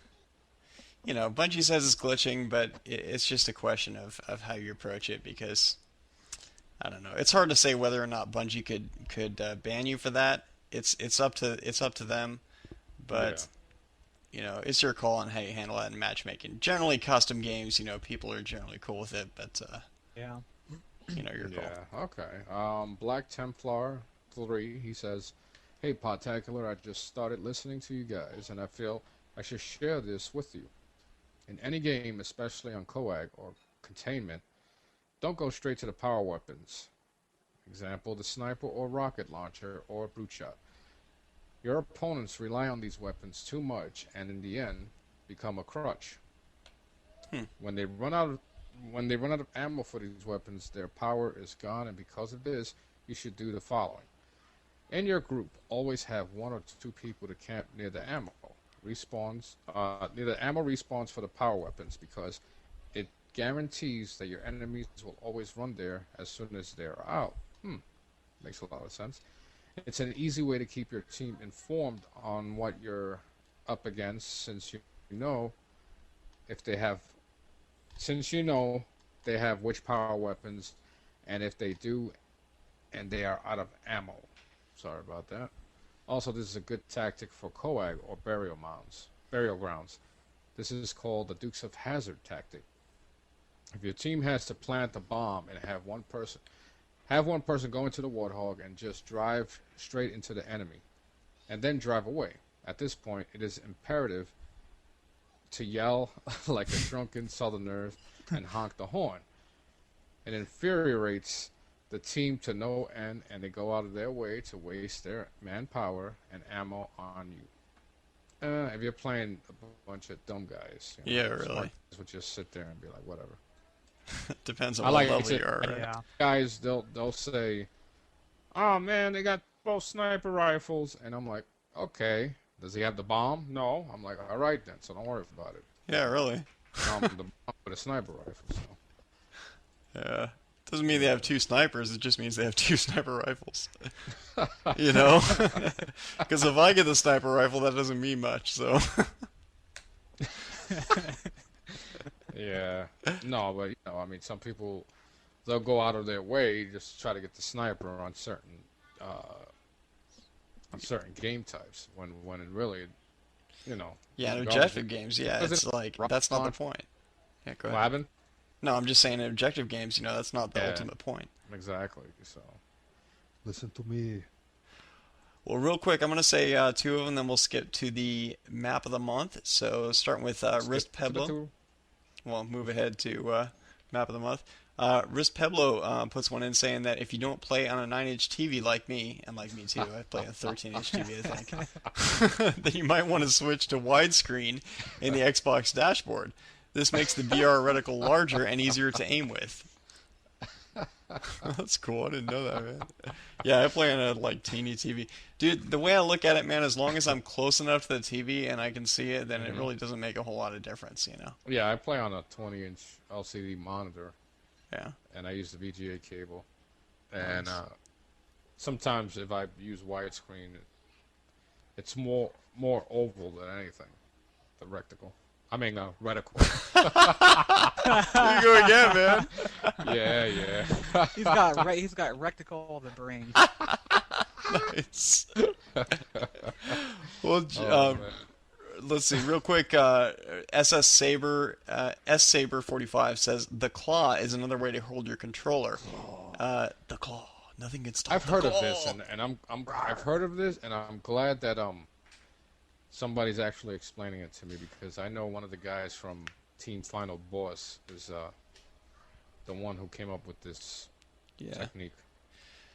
[SPEAKER 1] says it's glitching, but it's just a question of how you approach it, because I don't know. It's hard to say whether or not Bungie could ban you for that. It's up to them, but it's your call on how you handle that in matchmaking. Generally, custom games, people are generally cool with it, but
[SPEAKER 3] yeah.
[SPEAKER 1] Your call.
[SPEAKER 2] Yeah. Okay. Black Templar 3. He says, "Hey, Podtacular, I just started listening to you guys, and I feel I should share this with you. In any game, especially on Coag or Containment, don't go straight to the power weapons. Example, the sniper or rocket launcher or brute shot. Your opponents rely on these weapons too much, and in the end, become a crutch. When they run out of ammo for these weapons, their power is gone, and because of this, you should do the following. In your group, always have 1 or 2 people to camp near the ammo respawns for the power weapons, because it guarantees that your enemies will always run there as soon as they're out." Makes a lot of sense. It's an easy way to keep your team informed on what you're up against, since you know they have which power weapons, and if they do and they are out of ammo. Sorry about that. Also, this is a good tactic for Coag or burial grounds. This is called the Dukes of Hazzard tactic. If your team has to plant a bomb and have one person go into the Warthog and just drive straight into the enemy, and then drive away. At this point, it is imperative to yell like a drunken southerner and honk the horn. It infuriates the team to no end, and they go out of their way to waste their manpower and ammo on you. If you're playing a bunch of dumb guys,
[SPEAKER 1] Really.
[SPEAKER 2] Would just sit there and be like, whatever.
[SPEAKER 1] Depends on what level you are.
[SPEAKER 3] Yeah.
[SPEAKER 2] Guys, they'll say, "Oh man, they got both sniper rifles," and I'm like, "Okay, does he have the bomb?" No. I'm like, "All right then, so don't worry about it."
[SPEAKER 1] Yeah, really.
[SPEAKER 2] The bomb with a sniper rifle. So.
[SPEAKER 1] Yeah. Doesn't mean they have two snipers. It just means they have two sniper rifles. You know? Because if I get the sniper rifle, that doesn't mean much. So.
[SPEAKER 2] Yeah. No, but I mean, some people they'll go out of their way just to try to get the sniper on certain game types when it really,
[SPEAKER 1] Yeah, in
[SPEAKER 2] the
[SPEAKER 1] objective games, yeah,
[SPEAKER 2] because
[SPEAKER 1] it's
[SPEAKER 2] it's
[SPEAKER 1] like
[SPEAKER 2] rock
[SPEAKER 1] that's not the
[SPEAKER 2] launch-
[SPEAKER 1] point. Yeah, go
[SPEAKER 2] What
[SPEAKER 1] ahead.
[SPEAKER 2] happened?
[SPEAKER 1] No, I'm just saying in objective games, that's not the
[SPEAKER 2] Yeah.
[SPEAKER 1] ultimate point.
[SPEAKER 2] Exactly. So, listen to me.
[SPEAKER 1] Well, real quick, I'm going to say two of them, then we'll skip to the map of the month. So, starting with Wrist Peblo. Well, move ahead to map of the month. Wrist Peblo puts one in saying that if you don't play on a 9-inch TV like me, and like me too, I play on a 13-inch TV, I think, then you might want to switch to widescreen in the Xbox dashboard. This makes the BR reticle larger and easier to aim with. That's cool. I didn't know that, man. Yeah, I play on a teeny TV. Dude, the way I look at it, man, as long as I'm close enough to the TV and I can see it, then it really doesn't make a whole lot of difference,
[SPEAKER 2] Yeah, I play on a 20-inch LCD monitor,
[SPEAKER 1] Yeah.
[SPEAKER 2] and I use the VGA cable. And sometimes if I use widescreen, it's more oval than anything. The reticle. Reticle.
[SPEAKER 1] There you go again, man.
[SPEAKER 2] Yeah.
[SPEAKER 3] He's got rectical of the brain.
[SPEAKER 1] Nice. Well,
[SPEAKER 2] Man.
[SPEAKER 1] let's see, real quick. SS Saber, S Saber 45 says the claw is another way to hold your controller. The claw. Nothing gets stopped.
[SPEAKER 2] I've heard of this, and I've heard of this, and I'm glad that somebody's actually explaining it to me, because I know one of the guys from Team Final Boss is the one who came up with this technique.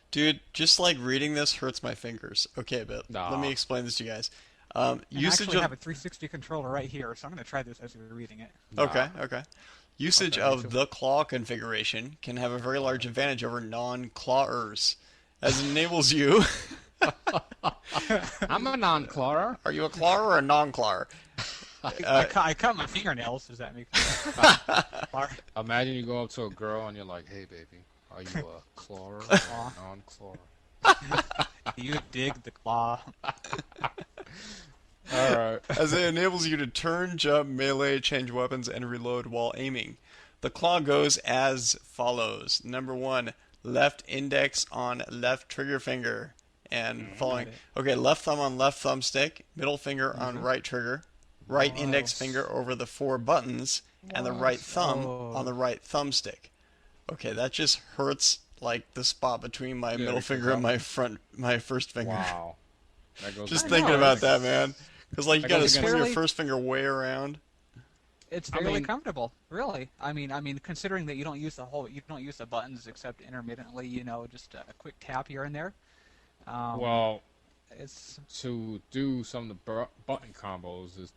[SPEAKER 1] Dude, just like reading this hurts my fingers. Okay, but
[SPEAKER 2] Nah.
[SPEAKER 1] let me explain this to you guys.
[SPEAKER 3] I
[SPEAKER 1] Usage
[SPEAKER 3] actually
[SPEAKER 1] of
[SPEAKER 3] have a 360 controller right here, so I'm going to try this as we're reading it.
[SPEAKER 1] Okay. Usage
[SPEAKER 2] Okay,
[SPEAKER 1] of
[SPEAKER 2] so-
[SPEAKER 1] the claw configuration can have a very large advantage over non-clawers, as it enables you.
[SPEAKER 2] I'm a non-clawer.
[SPEAKER 1] Are you a clawer or a non-clawer?
[SPEAKER 3] I cut my fingernails. Does that make sense?
[SPEAKER 2] Imagine you go up to a girl and you're like, "Hey, baby, are you a clawer or
[SPEAKER 3] Claw.
[SPEAKER 2] a non-clawer?"
[SPEAKER 3] You dig the claw.
[SPEAKER 2] All right.
[SPEAKER 1] As it enables you to turn, jump, melee, change weapons, and reload while aiming. The claw goes as follows. Number 1, left index on left trigger finger. And following.
[SPEAKER 3] Got it.
[SPEAKER 1] Okay, left thumb on left thumbstick, middle finger on right trigger, right index finger over the 4 buttons, and the right thumb on the right thumbstick. Okay, that just hurts like the spot between my middle
[SPEAKER 2] because
[SPEAKER 1] finger and my first finger.
[SPEAKER 2] Wow. That goes.
[SPEAKER 1] Just
[SPEAKER 3] I
[SPEAKER 1] thinking
[SPEAKER 3] know,
[SPEAKER 1] about
[SPEAKER 3] it's-
[SPEAKER 1] that, man. Because you
[SPEAKER 2] That
[SPEAKER 1] gotta
[SPEAKER 2] goes
[SPEAKER 1] swing
[SPEAKER 2] against-
[SPEAKER 1] your
[SPEAKER 3] Really?
[SPEAKER 1] first finger way around.
[SPEAKER 3] It's
[SPEAKER 2] I
[SPEAKER 3] fairly
[SPEAKER 2] mean-
[SPEAKER 3] comfortable, really. I mean, considering that you don't use the buttons except intermittently. Just a quick tap here and there.
[SPEAKER 2] Well,
[SPEAKER 3] It's
[SPEAKER 2] to do some of the button combos is,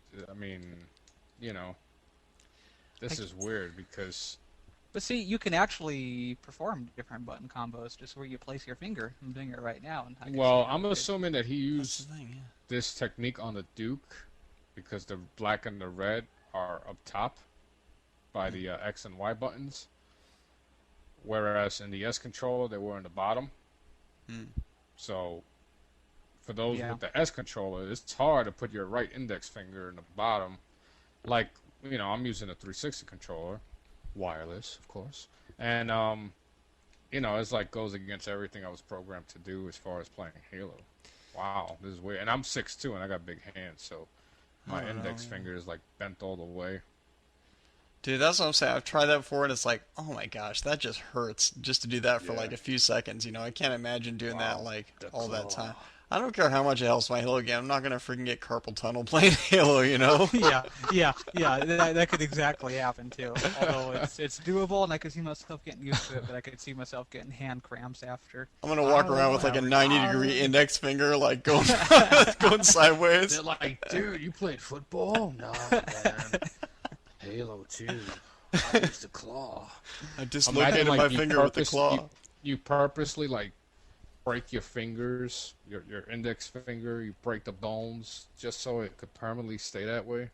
[SPEAKER 2] this is weird because
[SPEAKER 3] But see, you can actually perform different button combos just where you place your finger. I'm doing it right now. And I can
[SPEAKER 2] well,
[SPEAKER 3] see how
[SPEAKER 2] I'm
[SPEAKER 3] it-
[SPEAKER 2] assuming that he
[SPEAKER 1] That's
[SPEAKER 2] used
[SPEAKER 1] the thing, yeah.
[SPEAKER 2] this technique on the Duke because the black and the red are up top by the X and Y buttons, whereas in the S controller they were in the bottom. So for those
[SPEAKER 3] Yeah.
[SPEAKER 2] with the S controller, it's hard to put your right index finger in the bottom. Like, I'm using a 360 controller, wireless, of course, and it's like goes against everything I was programmed to do as far as playing Halo. Wow, this is weird. And I'm 6'2" and I got big hands, so my index finger is like bent all the way.
[SPEAKER 1] Dude, that's what I'm saying. I've tried that before, and it's like, oh my gosh, that just hurts just to do that for
[SPEAKER 2] Yeah.
[SPEAKER 1] like a few seconds. I can't imagine doing that
[SPEAKER 2] Wow,
[SPEAKER 1] like
[SPEAKER 2] the
[SPEAKER 1] all that
[SPEAKER 2] claw.
[SPEAKER 1] time. I don't care how much it helps my Halo game. I'm not gonna freaking get carpal tunnel playing Halo,
[SPEAKER 3] yeah. That could exactly happen too. Although it's doable, and I could see myself getting used to it, but I could see myself getting hand cramps after.
[SPEAKER 1] I'm gonna walk around with like a 90-degree index finger, like going going sideways.
[SPEAKER 2] They're like, dude, you played football? No, man. Halo 2. I used the claw.
[SPEAKER 1] I dislocated my finger with the claw.
[SPEAKER 2] You purposely like break your fingers, your index finger, you break the bones just so it could permanently stay that way.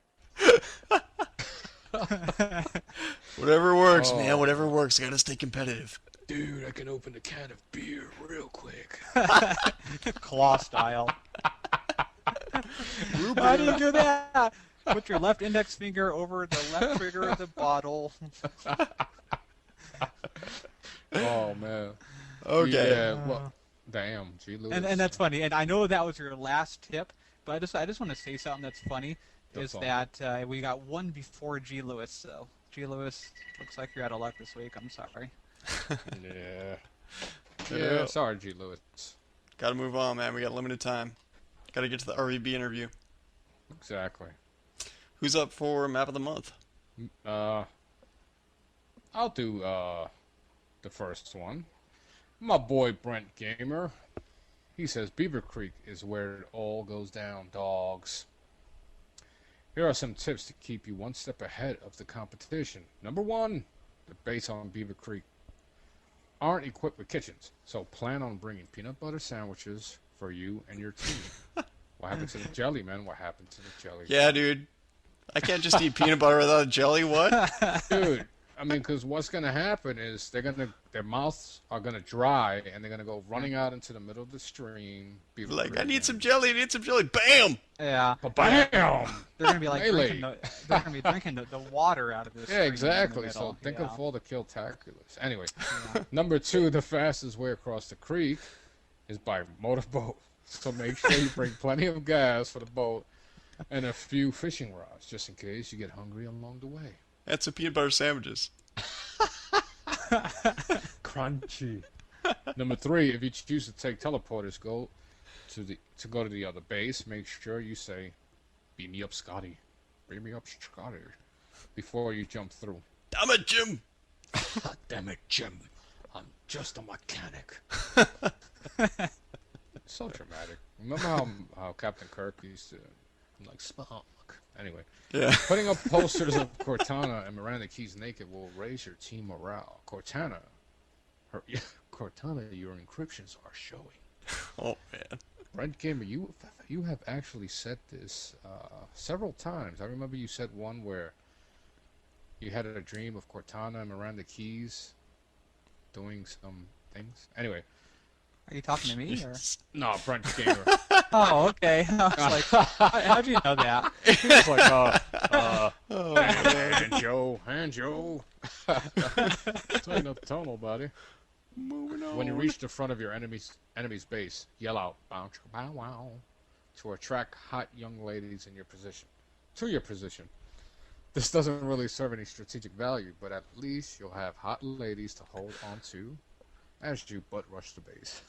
[SPEAKER 1] Whatever works,
[SPEAKER 2] Oh.
[SPEAKER 1] man. Whatever works. Gotta stay competitive.
[SPEAKER 2] Dude, I can open a can of beer real quick.
[SPEAKER 3] Claw style. How do you do that? Put your left index finger over the left trigger of the bottle.
[SPEAKER 2] Oh man.
[SPEAKER 1] Okay.
[SPEAKER 2] Yeah. Well, damn. Gee, Lewis.
[SPEAKER 3] And that's funny. And I know that was your last tip, but I just want to say something that's funny.
[SPEAKER 2] That's
[SPEAKER 3] Is that we got one before G. Lewis. So G. Lewis, looks like you're out of luck this week. I'm sorry.
[SPEAKER 2] Yeah.
[SPEAKER 1] Yeah.
[SPEAKER 2] Yeah. Sorry, G. Lewis.
[SPEAKER 1] Got to move on, man. We got limited time. Got to get to the RVB interview.
[SPEAKER 2] Exactly.
[SPEAKER 1] Who's up for map of the month?
[SPEAKER 2] I'll do the first one. My boy Brent Gamer. He says Beaver Creek is where it all goes down, dogs. Here are some tips to keep you one step ahead of the competition. Number 1, the base on Beaver Creek aren't equipped with kitchens, so plan on bringing peanut butter sandwiches for you and your team. What happened to the jelly, man? What happened to the jelly?
[SPEAKER 1] Yeah, dude. I can't just eat peanut butter without jelly. What?
[SPEAKER 2] Dude, I mean, because what's going to happen is their mouths are going to dry, and they're going to go running out into the middle of the stream. Beaver
[SPEAKER 1] Like,
[SPEAKER 2] Creek,
[SPEAKER 1] I need
[SPEAKER 2] and-
[SPEAKER 1] some jelly. I need some jelly. Bam!
[SPEAKER 3] Yeah.
[SPEAKER 2] Bam!
[SPEAKER 3] They're gonna be like
[SPEAKER 2] Melee.
[SPEAKER 3] they're gonna be drinking the water out of this.
[SPEAKER 2] Yeah, exactly. So think of all the Killtaculars. Anyway, number 2, the fastest way across the creek is by motorboat. So make sure you bring plenty of gas for the boat and a few fishing rods, just in case you get hungry along the way.
[SPEAKER 1] That's some peanut butter sandwiches.
[SPEAKER 2] Crunchy. Number 3, if you choose to take teleporters, go to the other base. Make sure you say, "Beam me up, Scotty. Beam me up, Scotty," before you jump through.
[SPEAKER 1] Damn it, Jim!
[SPEAKER 2] Damn it, Jim. I'm just a mechanic. So dramatic. Remember how Captain Kirk used to, like, Spock. Anyway,
[SPEAKER 1] Yeah.
[SPEAKER 2] putting up posters of Cortana and Miranda Keys naked will raise your team morale. Cortana, your encryptions are showing.
[SPEAKER 1] Oh, man.
[SPEAKER 2] Brent Gamer, you have actually said this several times. I remember you said one where you had a dream of Cortana and Miranda Keys doing some things. Anyway.
[SPEAKER 3] Are you talking to me? Or?
[SPEAKER 2] No, Brent Gamer.
[SPEAKER 3] Oh, okay. I was like, how do you know that?
[SPEAKER 2] It's like,
[SPEAKER 1] Oh, man.
[SPEAKER 2] and Joe. Tighten up the tunnel, buddy.
[SPEAKER 1] Moving on.
[SPEAKER 2] When you reach the front of your enemy's base, yell out, "Bow, chicka, bow, wow," to attract hot young ladies in your position. To your position. This doesn't really serve any strategic value, but at least you'll have hot ladies to hold on to as you butt rush the base.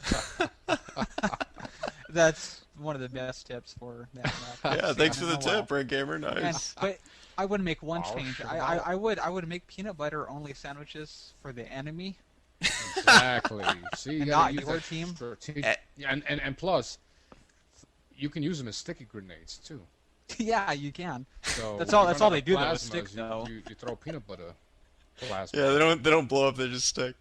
[SPEAKER 3] That's one of the best tips for that map.
[SPEAKER 1] Yeah, thanks for the
[SPEAKER 3] Oh, wow.
[SPEAKER 1] tip, Brent Gamer.
[SPEAKER 3] And,
[SPEAKER 1] Nice.
[SPEAKER 3] but I would make one
[SPEAKER 2] Wow,
[SPEAKER 3] change.
[SPEAKER 2] sure.
[SPEAKER 3] I would make peanut butter only sandwiches for the enemy.
[SPEAKER 2] Exactly. See, you
[SPEAKER 3] And
[SPEAKER 2] gotta
[SPEAKER 3] not
[SPEAKER 2] use
[SPEAKER 3] your
[SPEAKER 2] that
[SPEAKER 3] team?
[SPEAKER 2] strategic- Yeah, and plus, you can use them as sticky grenades too.
[SPEAKER 3] Yeah, you can.
[SPEAKER 2] So
[SPEAKER 3] That's all-
[SPEAKER 2] when
[SPEAKER 3] that's
[SPEAKER 2] you
[SPEAKER 3] all
[SPEAKER 2] run
[SPEAKER 3] they do, though,
[SPEAKER 2] out
[SPEAKER 3] is
[SPEAKER 2] of
[SPEAKER 3] stick,
[SPEAKER 2] plasmas,
[SPEAKER 3] though.
[SPEAKER 2] You throw peanut butter plasma.
[SPEAKER 1] Yeah, they don't blow up. They just stick.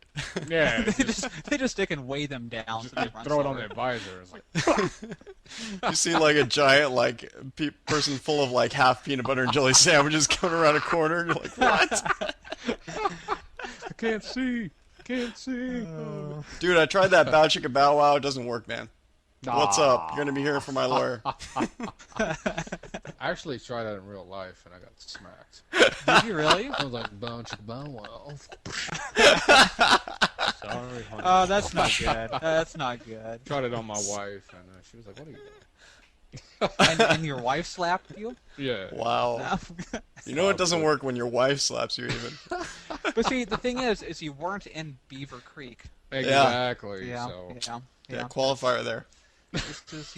[SPEAKER 2] Yeah,
[SPEAKER 3] they just stick and weigh them down. So they run
[SPEAKER 2] throw it on
[SPEAKER 3] slower.
[SPEAKER 2] their visor. It's like,
[SPEAKER 1] You see like a giant like person full of like half peanut butter and jelly sandwiches coming around a corner. And you're like, what?
[SPEAKER 2] I can't see. Can't see.
[SPEAKER 1] Dude, I tried that bow chicka bow wow. It doesn't work, man. What's up? You're gonna be hearing from my lawyer.
[SPEAKER 2] I actually tried that in real life and I got smacked.
[SPEAKER 3] Did you really?
[SPEAKER 2] I was like, bow chicka bow wow. Sorry, honey.
[SPEAKER 3] Oh, that's not good. That's not good.
[SPEAKER 2] Tried it on my wife and she was like, "What are you doing?"
[SPEAKER 3] And your wife slapped you?
[SPEAKER 2] Yeah.
[SPEAKER 1] Wow. You know it doesn't work when your wife slaps you even.
[SPEAKER 3] But see, the thing is you weren't in Beaver Creek.
[SPEAKER 2] Exactly.
[SPEAKER 3] Yeah,
[SPEAKER 2] So
[SPEAKER 1] Yeah, qualifier there.
[SPEAKER 3] This is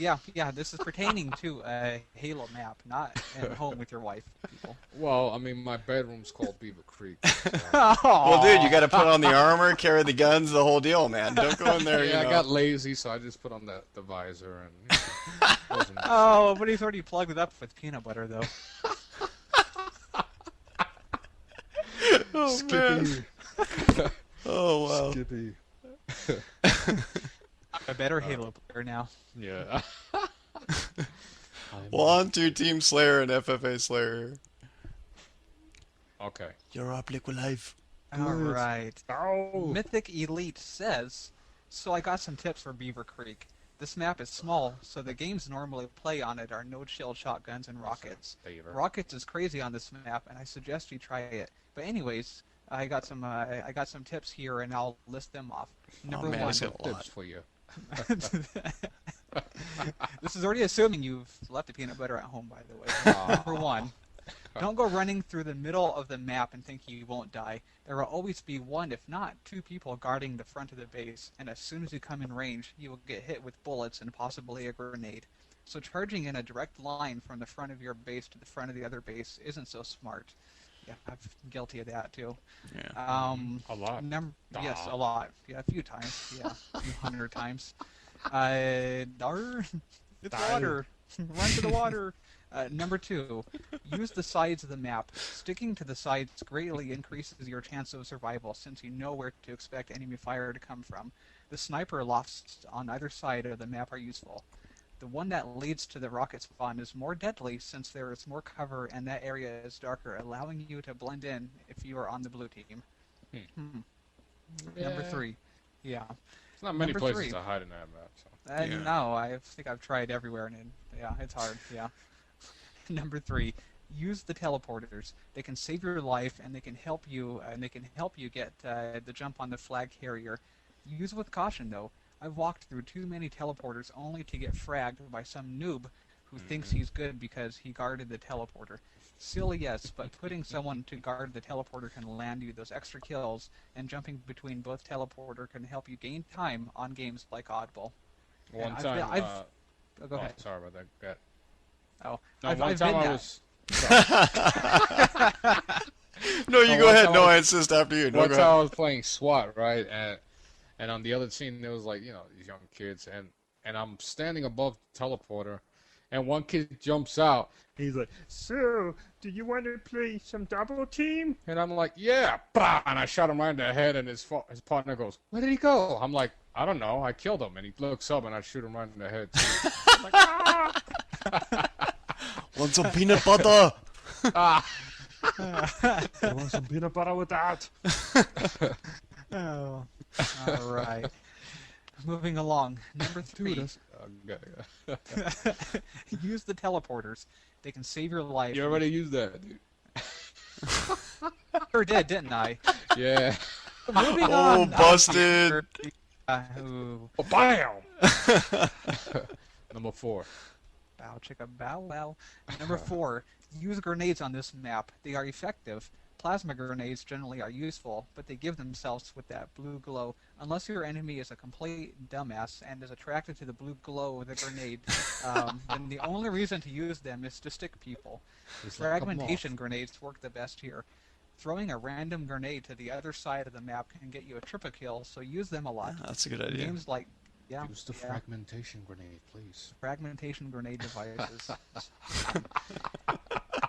[SPEAKER 3] this is pertaining to a Halo map, not at home with your wife, people.
[SPEAKER 2] well, I mean, my bedroom's called Beaver Creek. So.
[SPEAKER 1] Well, dude, you got to put on the armor, carry the guns, the whole deal, man. Don't go in there.
[SPEAKER 2] Yeah,
[SPEAKER 1] you know.
[SPEAKER 2] I got lazy, so I just put on the visor and. Wasn't
[SPEAKER 3] Oh, but he's already plugged it up with peanut butter, though.
[SPEAKER 1] Oh man. Oh wow.
[SPEAKER 2] Skippy.
[SPEAKER 3] A better Halo player now.
[SPEAKER 2] Yeah.
[SPEAKER 1] Well, on to Team Slayer and FFA Slayer.
[SPEAKER 2] Okay.
[SPEAKER 1] You're up, Liquilife.
[SPEAKER 3] All right.
[SPEAKER 2] Oh.
[SPEAKER 3] Mythic Elite says, so I got some tips for Beaver Creek. This map is small, so the games normally play on it are no-chill shotguns and rockets. Rockets is crazy on this map, and I suggest you try it. But anyways, I got some tips here, and I'll list them off. Number
[SPEAKER 1] man,
[SPEAKER 3] one.
[SPEAKER 1] he's got a lot.
[SPEAKER 2] Tips for you.
[SPEAKER 3] This is already assuming you've left the peanut butter at home, by the way. Number one. Don't go running through the middle of the map and think you won't die. There will always be one, if not two people guarding the front of the base, and as soon as you come in range, you will get hit with bullets and possibly a grenade. So charging in a direct line from the front of your base to the front of the other base isn't so smart. Yeah, I'm guilty of that too.
[SPEAKER 1] Yeah.
[SPEAKER 2] A lot.
[SPEAKER 3] Yes, a lot. Yeah, a few times. Yeah, a few 100 times. It's water. Run to the water. Number two, use the sides of the map. Sticking to the sides greatly increases your chance of survival since you know where to expect enemy fire to come from. The sniper lofts on either side of the map are useful. The one that leads to the rocket spawn is more deadly since there is more cover and that area is darker, allowing you to blend in if you are on the blue team. Number three. Yeah.
[SPEAKER 2] There's not many
[SPEAKER 3] Number
[SPEAKER 2] places
[SPEAKER 3] three.
[SPEAKER 2] to hide in that map. So.
[SPEAKER 1] Yeah.
[SPEAKER 3] No, I think I've tried everywhere, and yeah, it's hard. Yeah. Number three, use the teleporters. They can save your life, and they can help you. Get the jump on the flag carrier. Use with caution, though. I've walked through too many teleporters only to get fragged by some noob who thinks he's good because he guarded the teleporter. Silly, yes, but putting someone to guard the teleporter can land you those extra kills, and jumping between both teleporter can help you gain time on games like Oddball.
[SPEAKER 2] One
[SPEAKER 3] And
[SPEAKER 2] time.
[SPEAKER 3] Go ahead.
[SPEAKER 2] Sorry about that. Go ahead.
[SPEAKER 3] Oh,
[SPEAKER 2] No,
[SPEAKER 3] I've
[SPEAKER 2] one time
[SPEAKER 3] been
[SPEAKER 2] I
[SPEAKER 3] that.
[SPEAKER 2] was.
[SPEAKER 1] No, you
[SPEAKER 2] No,
[SPEAKER 1] go
[SPEAKER 2] one
[SPEAKER 1] ahead.
[SPEAKER 2] time
[SPEAKER 1] No,
[SPEAKER 2] I
[SPEAKER 1] I
[SPEAKER 2] was-
[SPEAKER 1] insist after you. No,
[SPEAKER 2] One
[SPEAKER 1] go
[SPEAKER 2] time
[SPEAKER 1] ahead.
[SPEAKER 2] I was playing SWAT, right, and on the other team there was like these young kids, and I'm standing above the teleporter, and one kid jumps out. He's like, "So, do you want to play some double team?" And I'm like, "Yeah!" Bah! And I shot him right in the head, and his partner goes, "Where did he go?" I'm like, "I don't know. I killed him." And he looks up, and I shoot him right in the head. Too. I'm like, "Ah!"
[SPEAKER 1] Want some peanut butter?
[SPEAKER 2] I want some peanut butter with that.
[SPEAKER 3] Oh, all right. Moving along. Number three. Use the teleporters. They can save your life.
[SPEAKER 2] You already used that, dude.
[SPEAKER 3] Sure did, didn't I?
[SPEAKER 2] Yeah.
[SPEAKER 3] Moving
[SPEAKER 1] Oh,
[SPEAKER 3] on.
[SPEAKER 1] busted.
[SPEAKER 3] Ooh.
[SPEAKER 2] Oh, bam! Number 4.
[SPEAKER 3] Bow, chicka, bow, wow. Number 4. Use grenades on this map. They are effective. Plasma grenades generally are useful, but they give themselves with that blue glow. Unless your enemy is a complete dumbass and is attracted to the blue glow of the grenade, then the only reason to use them is to stick people. Fragmentation grenades work the best here. Throwing a random grenade to the other side of the map can get you a triple kill, so use them a lot.
[SPEAKER 1] That's a good idea.
[SPEAKER 3] Games like
[SPEAKER 2] Use the fragmentation grenade, please.
[SPEAKER 3] fragmentation grenade devices.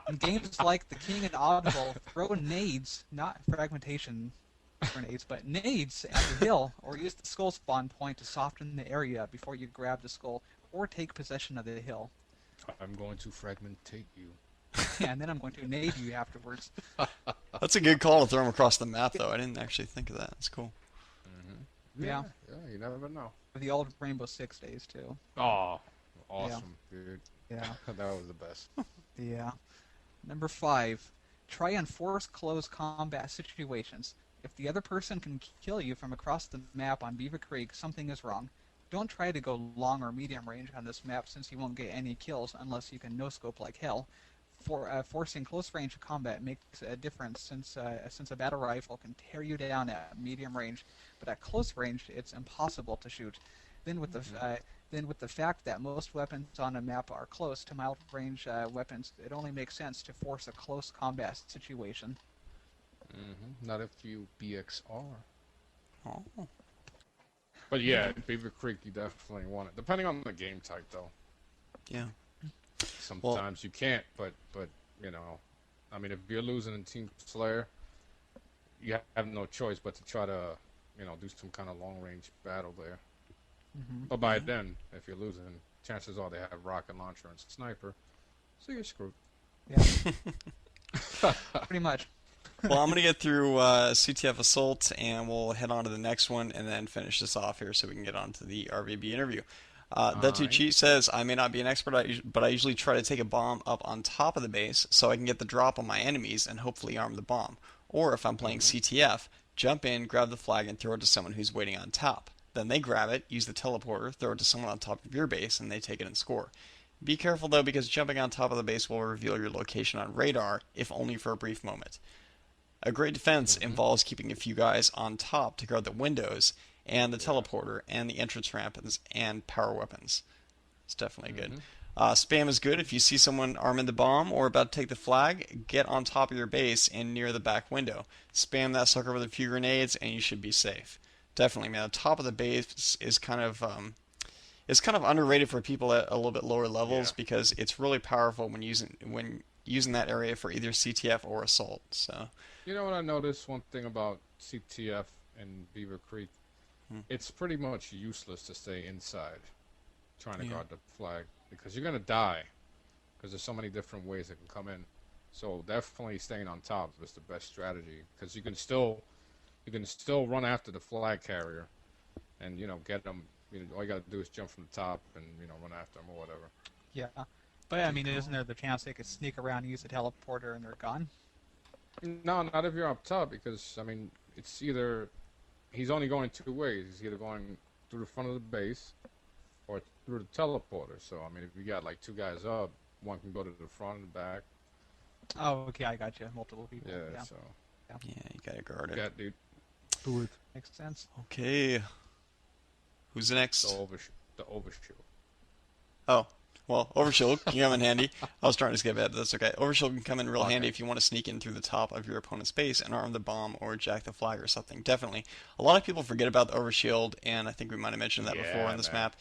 [SPEAKER 3] In games like The King and Audible, throw nades, not fragmentation grenades, but nades at the hill, or use the skull spawn point to soften the area before you grab the skull, or take possession of the hill.
[SPEAKER 2] I'm going to fragmentate you.
[SPEAKER 3] Yeah, and then I'm going to nade you afterwards.
[SPEAKER 1] That's a good call to throw them across the map, though. I didn't actually think of that. That's cool.
[SPEAKER 3] Yeah.
[SPEAKER 2] Yeah, you never know.
[SPEAKER 3] The old Rainbow Six days, too.
[SPEAKER 2] Oh, awesome, dude.
[SPEAKER 3] Yeah.
[SPEAKER 2] That was the best.
[SPEAKER 3] Yeah. Number 5. Try and force close combat situations. If the other person can kill you from across the map on Beaver Creek, something is wrong. Don't try to go long or medium range on this map since you won't get any kills unless you can no-scope like hell. Forcing close range combat makes a difference since a battle rifle can tear you down at medium range, but at close range it's impossible to shoot. Then with the fact that most weapons on a map are close to mild range weapons, it only makes sense to force a close combat situation.
[SPEAKER 2] Not if you BXR.
[SPEAKER 1] Oh.
[SPEAKER 2] But yeah, Beaver Creek, you definitely want it. Depending on the game type, though.
[SPEAKER 1] Yeah.
[SPEAKER 2] Sometimes you can't, but I mean, if you're losing in Team Slayer, you have no choice but to try to, do some kind of long-range battle there. But by then, if you're losing, chances are they have rocket launcher and sniper, so you're screwed.
[SPEAKER 3] Yeah. Pretty much.
[SPEAKER 1] Well, I'm going to get through CTF Assault, and we'll head on to the next one, and then finish this off here so we can get on to the RVB interview. That Too
[SPEAKER 2] Alright.
[SPEAKER 1] Cheat says, I may not be an expert, but I usually try to take a bomb up on top of the base so I can get the drop on my enemies and hopefully arm the bomb. Or if I'm playing
[SPEAKER 2] Mm-hmm.
[SPEAKER 1] CTF, jump in, grab the flag, and throw it to someone who's waiting on top. Then they grab it, use the teleporter, throw it to someone on top of your base, and they take it and score. Be careful though, because jumping on top of the base will reveal your location on radar, if only for a brief moment. A great defense
[SPEAKER 2] Mm-hmm.
[SPEAKER 1] involves keeping a few guys on top to guard the windows and the
[SPEAKER 2] Yeah.
[SPEAKER 1] teleporter and the entrance ramp and power weapons. It's definitely good.
[SPEAKER 2] Mm-hmm.
[SPEAKER 1] Spam is good if you see someone arming the bomb or about to take the flag. Get on top of your base and near the back window. Spam that sucker with a few grenades, and you should be safe. Definitely, man. The top of the base is kind of underrated for people at a little bit lower levels
[SPEAKER 2] Yeah.
[SPEAKER 1] because it's really powerful when using that area for either CTF or assault. So.
[SPEAKER 2] You know what I noticed? One thing about CTF and Beaver Creek,
[SPEAKER 1] Hmm.
[SPEAKER 2] it's pretty much useless to stay inside trying to
[SPEAKER 1] Yeah.
[SPEAKER 2] guard the flag because you're gonna die because there's so many different ways it can come in. So definitely staying on top is the best strategy because you can still run after the flag carrier and get them. All you gotta do is jump from the top and run after them or whatever.
[SPEAKER 3] Yeah. But I mean, isn't there the chance they could sneak around, use the teleporter, and they're gone?
[SPEAKER 2] No, not if you're up top because I mean it's either he's only going two ways. He's either going through the front of the base or through the teleporter. So I mean, if you got like two guys up, one can go to the front and the back.
[SPEAKER 3] Oh, okay, I got you. Multiple people.
[SPEAKER 2] Yeah,
[SPEAKER 3] Yeah,
[SPEAKER 2] so
[SPEAKER 1] Yeah, you gotta guard it.
[SPEAKER 2] that dude,
[SPEAKER 3] do it. Makes sense.
[SPEAKER 1] Okay, who's next?
[SPEAKER 2] the overshield.
[SPEAKER 1] Oh, well, Overshield can come in handy. I was trying to skip it, but that's okay. Overshield can come in real handy
[SPEAKER 2] Okay.
[SPEAKER 1] if you want to sneak in through the top of your opponent's base and arm the bomb or jack the flag or something. Definitely. A lot of people forget about the Overshield, and I think we might have mentioned that before
[SPEAKER 2] Yeah,
[SPEAKER 1] on this
[SPEAKER 2] man.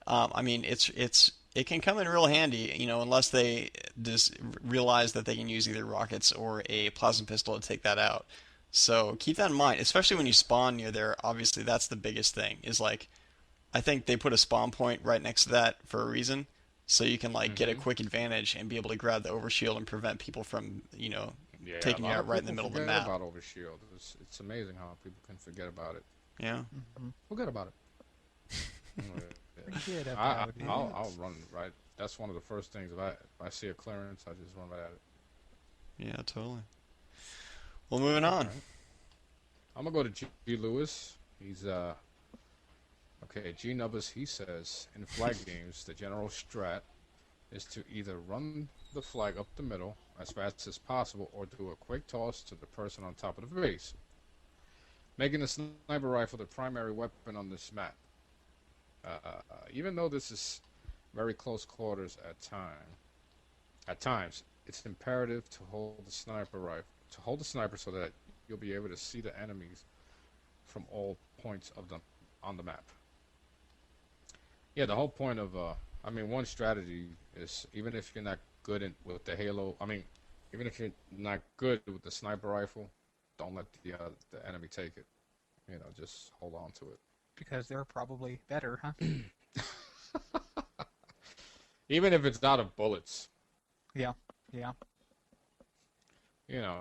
[SPEAKER 1] map. I mean, it can come in real handy, unless they just realize that they can use either rockets or a plasma pistol to take that out. So keep that in mind, especially when you spawn near there. Obviously, that's the biggest thing. Is like I think they put a spawn point right next to that for a reason, so you can like get a
[SPEAKER 2] Hmm.
[SPEAKER 1] quick advantage and be able to grab the overshield and prevent people from,
[SPEAKER 2] Yeah, a
[SPEAKER 1] taking you
[SPEAKER 2] lot
[SPEAKER 1] out
[SPEAKER 2] of
[SPEAKER 1] right in the
[SPEAKER 2] people
[SPEAKER 1] middle of the
[SPEAKER 2] forget
[SPEAKER 1] map.
[SPEAKER 2] about overshield. It's amazing how people can forget about it.
[SPEAKER 1] Yeah.
[SPEAKER 2] Forget about it.
[SPEAKER 3] Forget
[SPEAKER 2] I,
[SPEAKER 3] about it.
[SPEAKER 2] I'll run right. That's one of the first things. If I see a clearance, I just run right at it.
[SPEAKER 1] Yeah, totally. Well, moving on.
[SPEAKER 2] Alright. I'm gonna go to G. Lewis. He's okay. G. Nubbus. He says in flag games, the general strat is to either run the flag up the middle as fast as possible, or do a quick toss to the person on top of the base, making the sniper rifle the primary weapon on this map. Even though this is very close quarters at times, it's imperative to hold the sniper so that you'll be able to see the enemies from all points of them on the map. Yeah, the whole point of one strategy is even if you're not good with the Halo, even if you're not good with the sniper rifle, don't let the enemy take it. Just hold on to it.
[SPEAKER 3] Because they're probably better, huh?
[SPEAKER 2] Even if it's out of bullets,
[SPEAKER 3] Yeah. Yeah.
[SPEAKER 2] you know,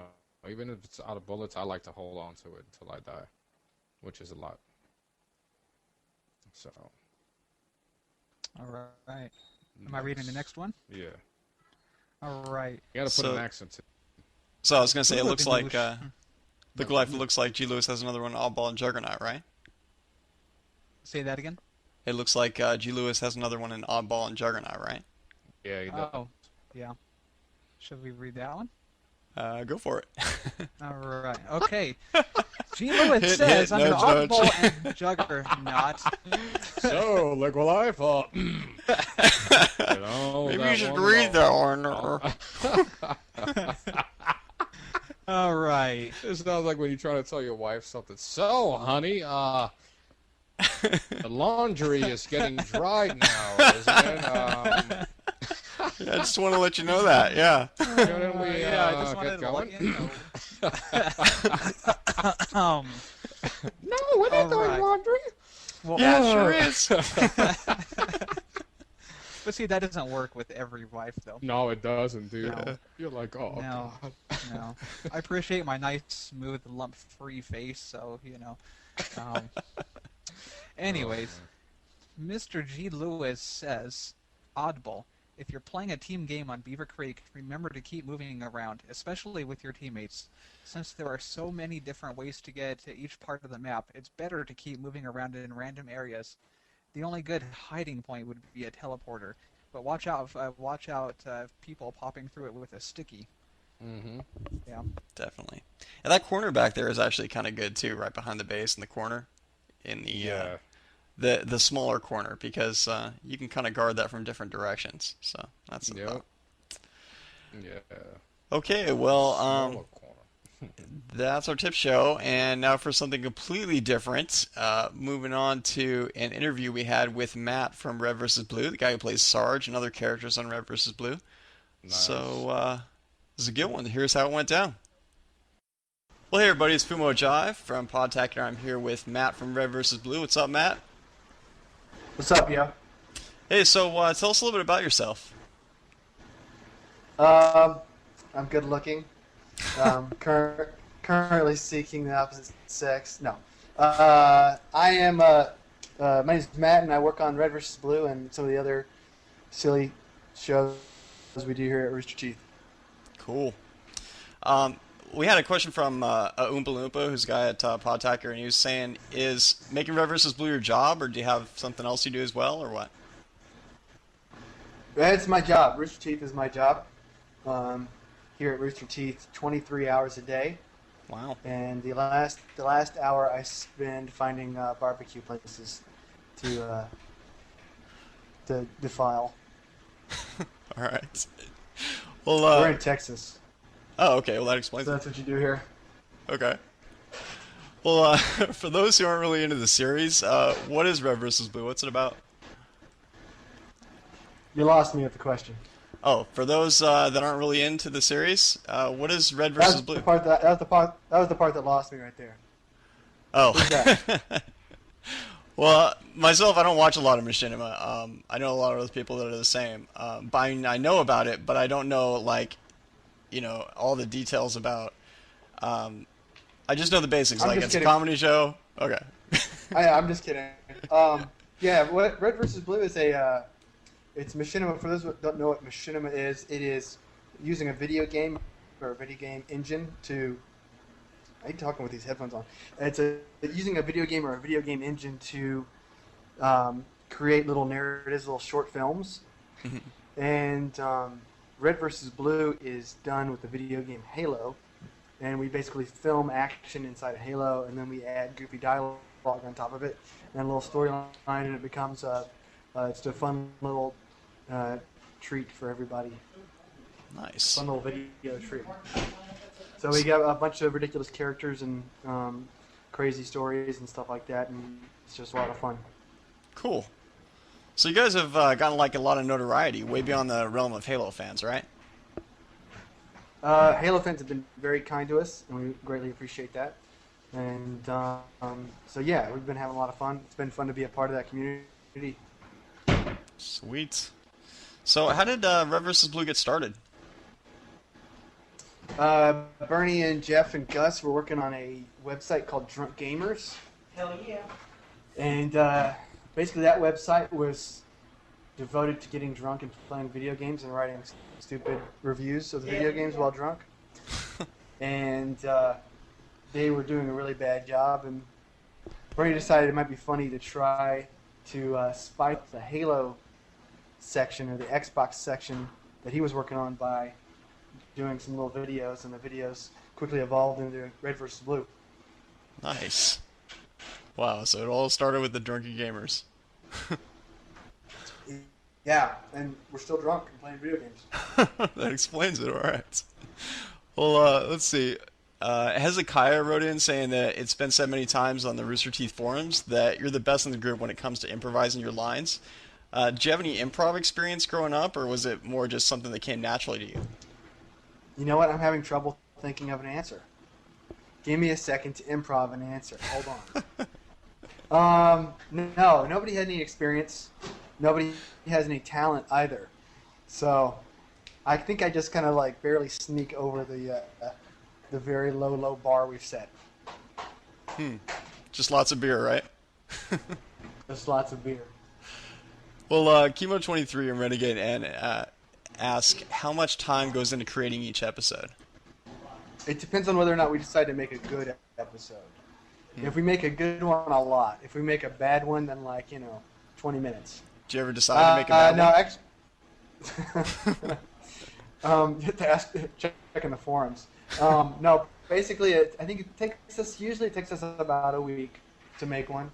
[SPEAKER 2] even if it's out of bullets, I like to hold on to it until I die, which is a lot. So,
[SPEAKER 3] All right. Am I reading the next one?
[SPEAKER 2] Yeah.
[SPEAKER 3] All right.
[SPEAKER 2] You gotta put
[SPEAKER 1] So-
[SPEAKER 2] an accent to it.
[SPEAKER 1] So I was gonna say, it
[SPEAKER 3] Ooh,
[SPEAKER 1] looks
[SPEAKER 3] I've
[SPEAKER 1] like
[SPEAKER 3] been
[SPEAKER 1] Liquilife looks like G. Lewis has another one, Oddball and Juggernaut, right?
[SPEAKER 3] Say that again?
[SPEAKER 1] It looks like G. Lewis has another one in Oddball and Juggernaut, right?
[SPEAKER 2] Yeah, he does.
[SPEAKER 3] Oh, yeah. Should we read that one?
[SPEAKER 1] Go for it.
[SPEAKER 3] All right. Okay. G. Lewis
[SPEAKER 1] Hit,
[SPEAKER 3] says,
[SPEAKER 1] hit,
[SPEAKER 3] I'm an
[SPEAKER 1] nudge, nudge.
[SPEAKER 3] oddball and juggernaut.
[SPEAKER 2] So, Liquilife,
[SPEAKER 1] Maybe you should read that one.
[SPEAKER 3] All right.
[SPEAKER 2] This sounds like when you try to tell your wife something. So, honey, the laundry is getting dried now, isn't it?
[SPEAKER 1] Yeah, I just want to let you know that. Yeah.
[SPEAKER 2] Shouldn't we
[SPEAKER 3] Yeah, I just
[SPEAKER 2] get
[SPEAKER 3] wanted to let
[SPEAKER 2] going?
[SPEAKER 3] you know.
[SPEAKER 2] No, we're
[SPEAKER 3] All
[SPEAKER 2] not doing
[SPEAKER 3] right.
[SPEAKER 2] laundry.
[SPEAKER 3] Well,
[SPEAKER 1] Yeah, it sure is.
[SPEAKER 3] But see, that doesn't work with every wife, though.
[SPEAKER 2] No, it doesn't, dude.
[SPEAKER 3] No.
[SPEAKER 2] You're like, oh,
[SPEAKER 3] No.
[SPEAKER 2] God.
[SPEAKER 3] No. I appreciate my nice, smooth, lump-free face, so, Um, anyways, Mr. G. Lewis says, Audible, if you're playing a team game on Beaver Creek, remember to keep moving around, especially with your teammates. Since there are so many different ways to get to each part of the map, it's better to keep moving around in random areas. The only good hiding point would be a teleporter, but watch out people popping through it with a sticky.
[SPEAKER 2] Mm-hmm.
[SPEAKER 3] Yeah.
[SPEAKER 1] Definitely. And that corner back there is actually kind of good too, right behind the base in the corner, in
[SPEAKER 2] Yeah.
[SPEAKER 1] the smaller corner, because you can kind of guard that from different directions. So that's the
[SPEAKER 2] Yep.
[SPEAKER 1] thought.
[SPEAKER 2] Yeah.
[SPEAKER 1] Okay, well,
[SPEAKER 2] Smaller corner.
[SPEAKER 1] that's our tip show, and now for something completely different. Moving on to an interview we had with Matt from Red vs. Blue, the guy who plays Sarge and other characters on Red vs. Blue.
[SPEAKER 2] Nice.
[SPEAKER 1] So this is a good one. Here's how it went down. Well, hey everybody, it's Foo Mo Jive from Podtacular. I'm here with Matt from Red vs. Blue. What's up, Matt?
[SPEAKER 4] What's up, yo?
[SPEAKER 1] Hey, so tell us a little bit about yourself.
[SPEAKER 4] I'm good looking. Currently seeking the opposite sex. No. I am. My name is Matt, and I work on Red vs. Blue and some of the other silly shows we do here at Rooster Teeth.
[SPEAKER 1] Cool. We had a question from Oompa Loompa, who's a guy at Podtacular, and he was saying, is making Red vs. Blue your job, or do you have something else you do as well, or what?
[SPEAKER 4] It's my job. Rooster Teeth is my job. Here at Rooster Teeth, 23 hours a day.
[SPEAKER 1] Wow.
[SPEAKER 4] And the last hour I spend finding barbecue places to defile.
[SPEAKER 1] All right. Well,
[SPEAKER 4] We're in Texas,
[SPEAKER 1] oh, okay. Well, that explains
[SPEAKER 4] so
[SPEAKER 1] it.
[SPEAKER 4] that's what you do here.
[SPEAKER 1] Okay. Well, for those who aren't really into the series, what is Red vs. Blue? What's it about?
[SPEAKER 4] You lost me with the question.
[SPEAKER 1] Oh, for those that aren't really into the series, what is Red vs. Blue?
[SPEAKER 4] That was the part that lost me right there.
[SPEAKER 1] Oh.
[SPEAKER 4] Who's that?
[SPEAKER 1] Well, myself, I don't watch a lot of machinima. I know a lot of other people that are the same. I know about it, but I don't know, like, all the details about. I just know the basics.
[SPEAKER 4] I'm
[SPEAKER 1] Like,
[SPEAKER 4] just
[SPEAKER 1] it's
[SPEAKER 4] kidding.
[SPEAKER 1] a comedy show. Okay.
[SPEAKER 4] I'm just kidding. Yeah, what Red vs. Blue is it's machinima. For those who don't know what machinima is, it is using a video game or a video game engine to. I hate talking with these headphones on. It's using a video game or a video game engine to create little narratives, little short films. And Red vs. Blue is done with the video game Halo, and we basically film action inside of Halo, and then we add goofy dialogue on top of it, and a little storyline, and it becomes it's a fun little treat for everybody.
[SPEAKER 1] Nice.
[SPEAKER 4] Fun little video treat. So we got a bunch of ridiculous characters and crazy stories and stuff like that, and it's just a lot of fun.
[SPEAKER 1] Cool. So you guys have gotten like a lot of notoriety, way beyond the realm of Halo fans, right?
[SPEAKER 4] Halo fans have been very kind to us, and we greatly appreciate that. And so yeah, we've been having a lot of fun. It's been fun to be a part of that community.
[SPEAKER 1] Sweet. So how did Red vs. Blue get started?
[SPEAKER 4] Bernie and Jeff and Gus were working on a website called Drunk Gamers.
[SPEAKER 5] Hell yeah.
[SPEAKER 4] And basically that website was devoted to getting drunk and playing video games and writing stupid reviews of the video games while drunk. And they were doing a really bad job, and Bernie decided it might be funny to try to spike the Halo section or the Xbox section that he was working on by doing some little videos, and the videos quickly evolved into Red vs. Blue.
[SPEAKER 1] Nice. Wow, so it all started with the drunken gamers.
[SPEAKER 4] Yeah, and we're still drunk and playing video games.
[SPEAKER 1] That explains it, alright. Well, let's see. Hezekiah wrote in saying that it's been said many times on the Rooster Teeth forums that you're the best in the group when it comes to improvising your lines. Do you have any improv experience growing up, or was it more just something that came naturally to you?
[SPEAKER 4] You know what? I'm having trouble thinking of an answer. Give me a second to improv an answer. Hold on. No, nobody had any experience. nobody has any talent either. So I think I just kind of like barely sneak over the very low bar we've set.
[SPEAKER 1] Just lots of beer, right?
[SPEAKER 4] Just lots of beer.
[SPEAKER 1] Well, Chemo23 and Renegade N ask how much time goes into creating each episode.
[SPEAKER 4] It depends on whether or not we decide to make a good episode. If we make a good one, a lot. If we make a bad one, then 20 minutes.
[SPEAKER 1] Do you ever decide to make a bad
[SPEAKER 4] no,
[SPEAKER 1] one?
[SPEAKER 4] you have to check in the forums. No, basically, I think it takes us about a week to make one.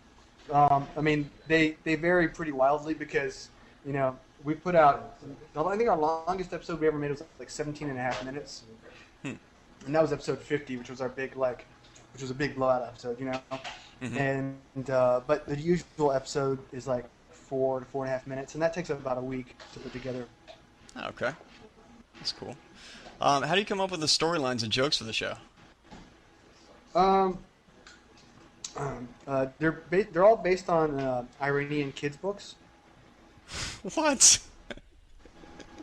[SPEAKER 4] I mean, they vary pretty wildly because, we put out, I think our longest episode we ever made was like 17 and a half minutes. And that was episode 50, which was our big, which was a big blowout episode, And, but the usual episode is like 4 to 4.5 minutes, and that takes about a week to put together.
[SPEAKER 1] Okay. That's cool. How do you come up with the storylines and jokes for the show?
[SPEAKER 4] They're all based on Iranian kids books.
[SPEAKER 1] What?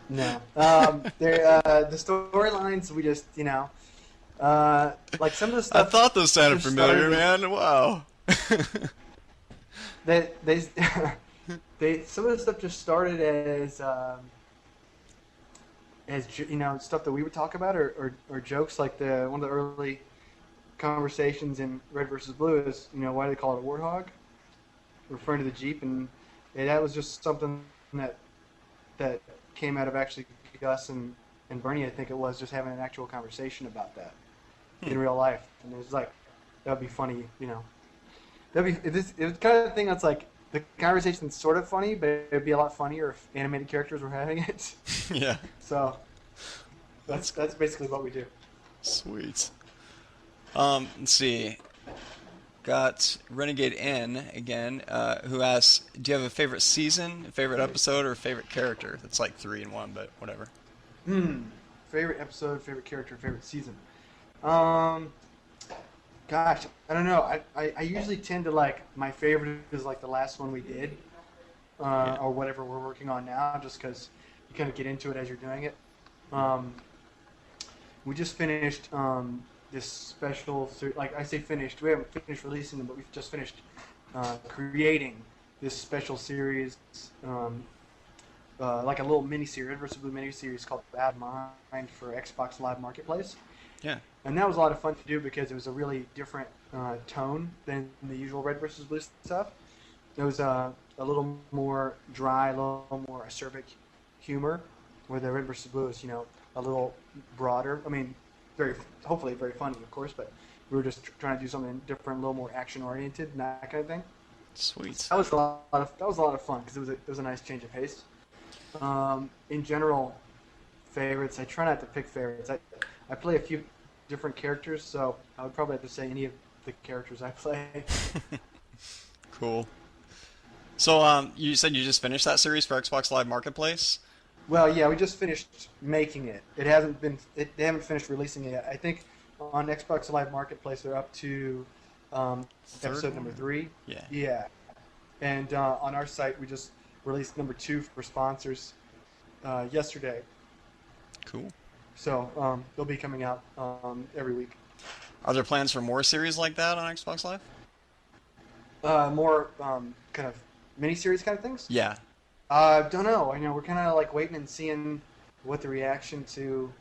[SPEAKER 4] No. The storylines we just like some of the
[SPEAKER 1] I
[SPEAKER 4] stuff.
[SPEAKER 1] thought those sounded
[SPEAKER 4] just
[SPEAKER 1] familiar,
[SPEAKER 4] started-
[SPEAKER 1] man. Wow.
[SPEAKER 4] They some of the stuff just started as stuff that we would talk about or jokes like one of the early conversations in Red versus Blue is why do they call it a warthog, referring to the Jeep, and that was just something that came out of actually Gus and Bernie, I think it was, just having an actual conversation about that in real life, and it was like that would be funny, it was kind of the thing that's like the conversation's sort of funny, but it'd be a lot funnier if animated characters were having it.
[SPEAKER 1] Yeah.
[SPEAKER 4] So that's basically what we do.
[SPEAKER 1] Sweet. Let's see. Got Renegade N again, who asks, do you have a favorite season, a favorite episode, or a favorite character? That's like 3 in 1, but whatever.
[SPEAKER 4] Favorite episode, favorite character, favorite season. Gosh, I don't know. I usually tend to my favorite is like the last one we did, or whatever we're working on now, just because you kind of get into it as you're doing it. We just finished this special, I say finished, we haven't finished releasing them, but we've just finished creating this special series, like a little mini-series, Red vs. Blue mini-series called Out of Mind for Xbox Live Marketplace.
[SPEAKER 1] Yeah.
[SPEAKER 4] And that was a lot of fun to do because it was a really different tone than the usual Red vs. Blue stuff. It was a little more dry, a little more acerbic humor, where the Red vs. Blue is, a little broader. I mean, hopefully very funny, of course, but we were just trying to do something different, a little more action-oriented, and that kind of thing.
[SPEAKER 1] Sweet.
[SPEAKER 4] That was a lot of fun because it was a nice change of pace. In general, favorites. I try not to pick favorites. I play a few different characters, so I would probably have to say any of the characters I play.
[SPEAKER 1] Cool. So, you said you just finished that series for Xbox Live Marketplace?
[SPEAKER 4] Well, yeah, we just finished making it. They haven't finished releasing it yet. I think on Xbox Live Marketplace they're up to episode number 3.
[SPEAKER 1] Yeah.
[SPEAKER 4] Yeah. And on our site we just released number 2 for sponsors yesterday.
[SPEAKER 1] Cool.
[SPEAKER 4] So they'll be coming out every week.
[SPEAKER 1] Are there plans for more series like that on Xbox Live?
[SPEAKER 4] More kind of mini-series kind of things?
[SPEAKER 1] Yeah.
[SPEAKER 4] Don't know. We're kind of waiting and seeing what the reaction to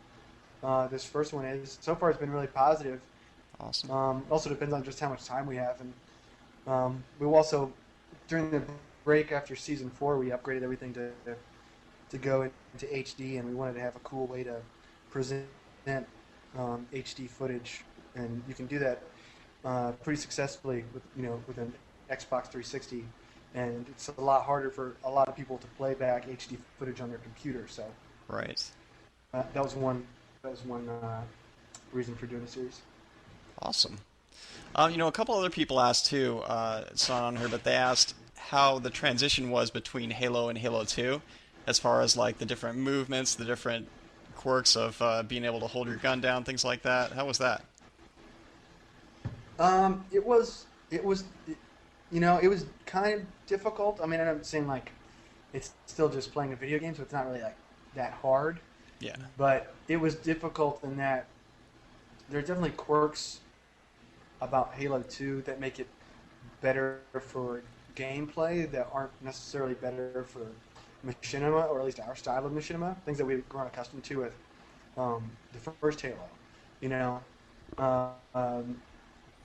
[SPEAKER 4] this first one is. So far, it's been really positive.
[SPEAKER 1] Awesome.
[SPEAKER 4] Also depends on just how much time we have, and we also during the break after season 4, we upgraded everything to go into HD, and we wanted to have a cool way to present HD footage, and you can do that pretty successfully with an Xbox 360. And it's a lot harder for a lot of people to play back HD footage on their computer. So,
[SPEAKER 1] Right.
[SPEAKER 4] that was one reason for doing the series.
[SPEAKER 1] Awesome. A couple other people asked too. It's not on here, but they asked how the transition was between Halo and Halo 2, as far as the different movements, the different quirks of being able to hold your gun down, things like that. How was that?
[SPEAKER 4] It was kind of difficult. I mean, I'm saying it's still just playing a video game, so it's not really like that hard.
[SPEAKER 1] Yeah.
[SPEAKER 4] But it was difficult in that there are definitely quirks about Halo 2 that make it better for gameplay that aren't necessarily better for machinima, or at least our style of machinima, things that we've grown accustomed to with the first Halo. You know,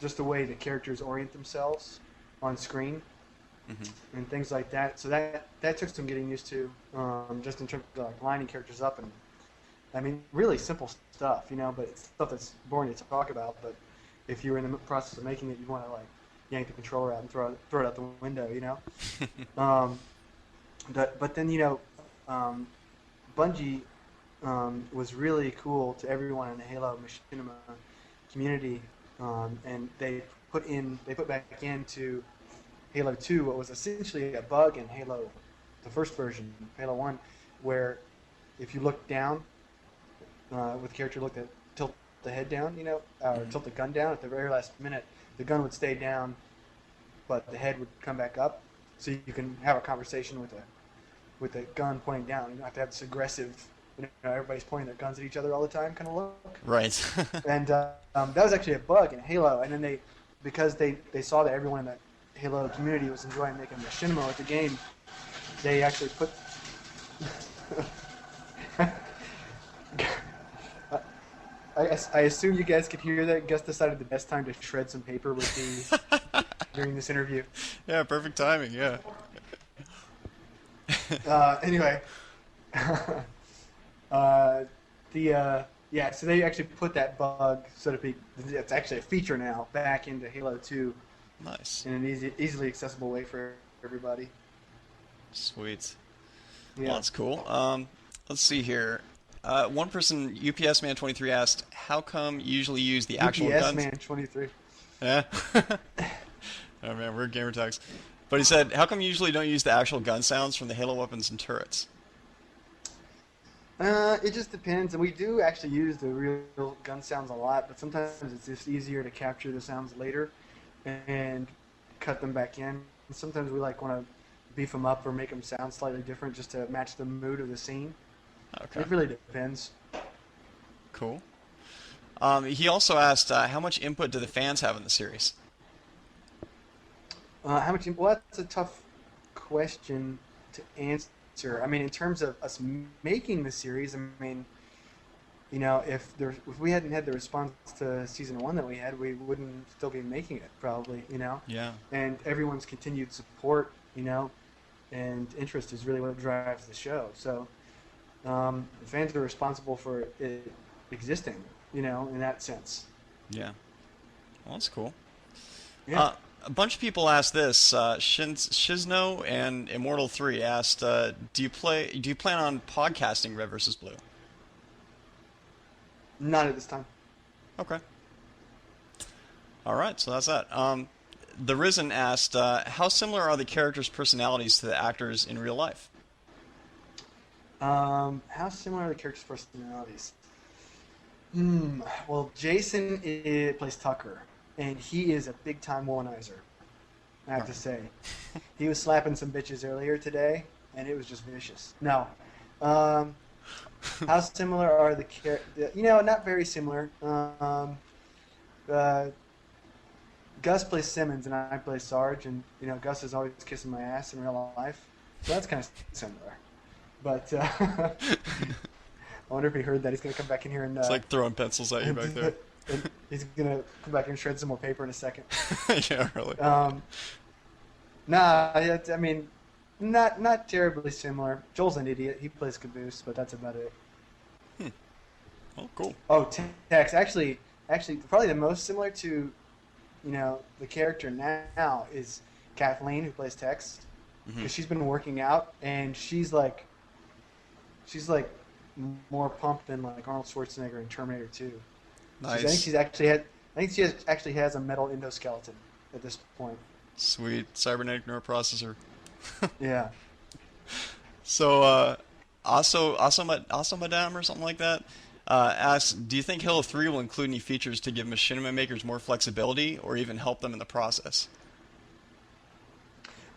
[SPEAKER 4] just the way the characters orient themselves on screen and things like that. So that took some getting used to, just in terms of like lining characters up, and I mean really simple stuff, you know, but it's stuff that's boring to talk about. But if you're in the process of making it, you want to like yank the controller out and throw it out the window, you know. But then, you know, Bungie was really cool to everyone in the Halo Machinima community, and they put back into Halo 2 what was essentially a bug in Halo, the first version, Halo 1, where if you look down with the character, tilt the head down, you know, or tilt the gun down at the very last minute, the gun would stay down, but the head would come back up, so you can have a conversation with the gun pointing down. You don't have to have this aggressive, you know, everybody's pointing their guns at each other all the time kind of look.
[SPEAKER 1] Right.
[SPEAKER 4] And that was actually a bug in Halo. And then because they saw that everyone in the Halo community was enjoying making machinima with the game, they actually put. I assume you guys could hear that. Gus decided the best time to shred some paper would be during this interview.
[SPEAKER 1] Yeah, perfect timing. Yeah.
[SPEAKER 4] Anyway, so they actually put that bug, so to speak, it's actually a feature now, back into Halo 2
[SPEAKER 1] Nice.
[SPEAKER 4] in an easily accessible way for everybody.
[SPEAKER 1] Sweet.
[SPEAKER 4] Yeah.
[SPEAKER 1] Well, that's cool. Let's see here. One person, UPS Man 23, asked, "How come you usually use the actual
[SPEAKER 4] UPS
[SPEAKER 1] guns?"
[SPEAKER 4] Man 23.
[SPEAKER 1] Yeah. Oh man, we're gamer tags. But he said, "How come you usually don't use the actual gun sounds from the Halo weapons and turrets?"
[SPEAKER 4] It just depends, and we do actually use the real gun sounds a lot, but sometimes it's just easier to capture the sounds later and cut them back in. And sometimes we want to beef them up or make them sound slightly different just to match the mood of the scene.
[SPEAKER 1] Okay.
[SPEAKER 4] It really depends.
[SPEAKER 1] Cool. He also asked, how much input do the fans have in the series?
[SPEAKER 4] How much? Well, that's a tough question to answer. I mean, in terms of us making the series, I mean, you know, if we hadn't had the response to season 1 that we had, we wouldn't still be making it, probably. You know.
[SPEAKER 1] Yeah.
[SPEAKER 4] And everyone's continued support, you know, and interest is really what drives the show. So, the fans are responsible for it existing, you know, in that sense.
[SPEAKER 1] Yeah. Well, that's cool.
[SPEAKER 4] Yeah.
[SPEAKER 1] A bunch of people asked this. Shizno and Immortal 3 asked, do you plan on podcasting Red vs. Blue?
[SPEAKER 4] Not at this time.
[SPEAKER 1] Okay. All right, so that's that. The Risen asked, how similar are the characters' personalities to the actors in real life?
[SPEAKER 4] How similar are the characters' personalities? Well, Jason plays Tucker, and he is a big-time womanizer, I have to say. He was slapping some bitches earlier today, and it was just vicious. No. How similar are the characters? You know, not very similar. Gus plays Simmons, and I play Sarge, and, you know, Gus is always kissing my ass in real life, so that's kind of similar. But I wonder if he heard that. He's going to come back in here and...
[SPEAKER 1] It's like throwing pencils at you back there.
[SPEAKER 4] And he's going to come back and shred some more paper in a second.
[SPEAKER 1] Yeah, really.
[SPEAKER 4] I mean, not terribly similar. Joel's an idiot. He plays Caboose, but that's about it.
[SPEAKER 1] Oh, cool.
[SPEAKER 4] Oh, Tex. Actually, probably the most similar to, you know, the character now is Kathleen, who plays Tex. Because she's been working out, and she's like more pumped than like Arnold Schwarzenegger in Terminator 2.
[SPEAKER 1] Nice.
[SPEAKER 4] I think she actually has a metal endoskeleton at this point.
[SPEAKER 1] Sweet. Cybernetic neuroprocessor.
[SPEAKER 4] Yeah.
[SPEAKER 1] So, also Madame or something like that asks, do you think Halo 3 will include any features to give machinima makers more flexibility or even help them in the process?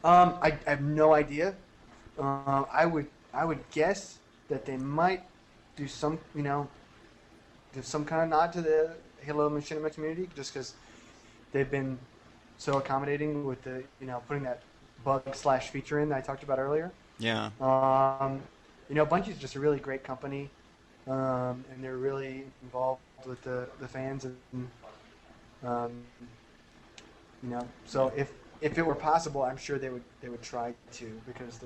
[SPEAKER 4] I have no idea. I would guess that they might do some, do some kind of nod to the Halo Machinima community, just because they've been so accommodating with the, putting that bug/feature in that I talked about earlier.
[SPEAKER 1] Yeah.
[SPEAKER 4] Bungie's just a really great company, and they're really involved with the fans, and so if it were possible, I'm sure they would try to, because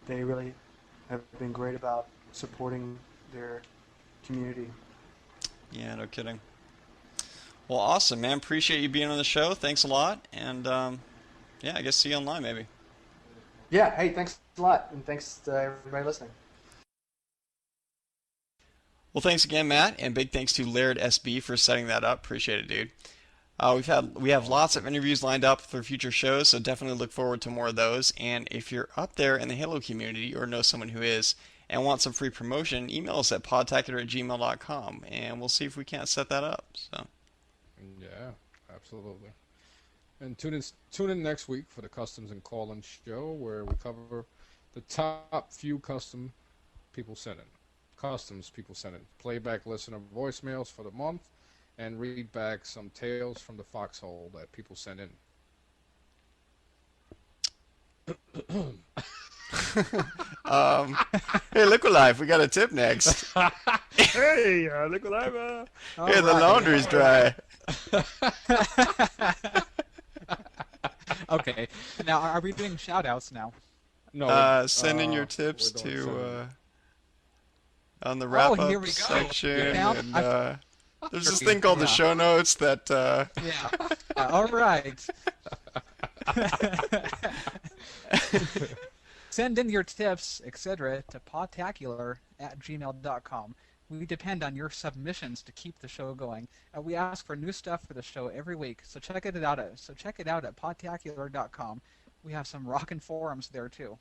[SPEAKER 4] they really have been great about supporting their community.
[SPEAKER 1] Yeah, no kidding. Well, awesome, man. Appreciate you being on the show. Thanks a lot. And, I guess see you online, maybe.
[SPEAKER 4] Yeah, hey, thanks a lot. And thanks to everybody listening.
[SPEAKER 1] Well, thanks again, Matt. And big thanks to LairdSB for setting that up. Appreciate it, dude. We have lots of interviews lined up for future shows, so definitely look forward to more of those. And if you're up there in the Halo community or know someone who is and want some free promotion, email us at podtacular@gmail.com, and we'll see if we can't set that up. So.
[SPEAKER 2] Yeah, absolutely. And tune in next week for the Customs and Call-In show, where we cover the top few customs people sent in. Playback listener voicemails for the month, and read back some tales from the foxhole that people sent in.
[SPEAKER 1] Hey, Liquilife, we got a tip next.
[SPEAKER 2] Hey, Liquilife.
[SPEAKER 1] Hey, the laundry's dry.
[SPEAKER 3] Okay. Now, are we doing shout-outs now?
[SPEAKER 2] No.
[SPEAKER 1] Send in your tips to on the wrap-up
[SPEAKER 3] here we go.
[SPEAKER 1] section.
[SPEAKER 3] Now,
[SPEAKER 1] And, there's this thing called the show notes that...
[SPEAKER 3] Yeah. All right. Send in your tips, etc., to podtacular@gmail.com. We depend on your submissions to keep the show going. We ask for new stuff for the show every week, so check it out at podtacular.com. We have some rockin' forums there too.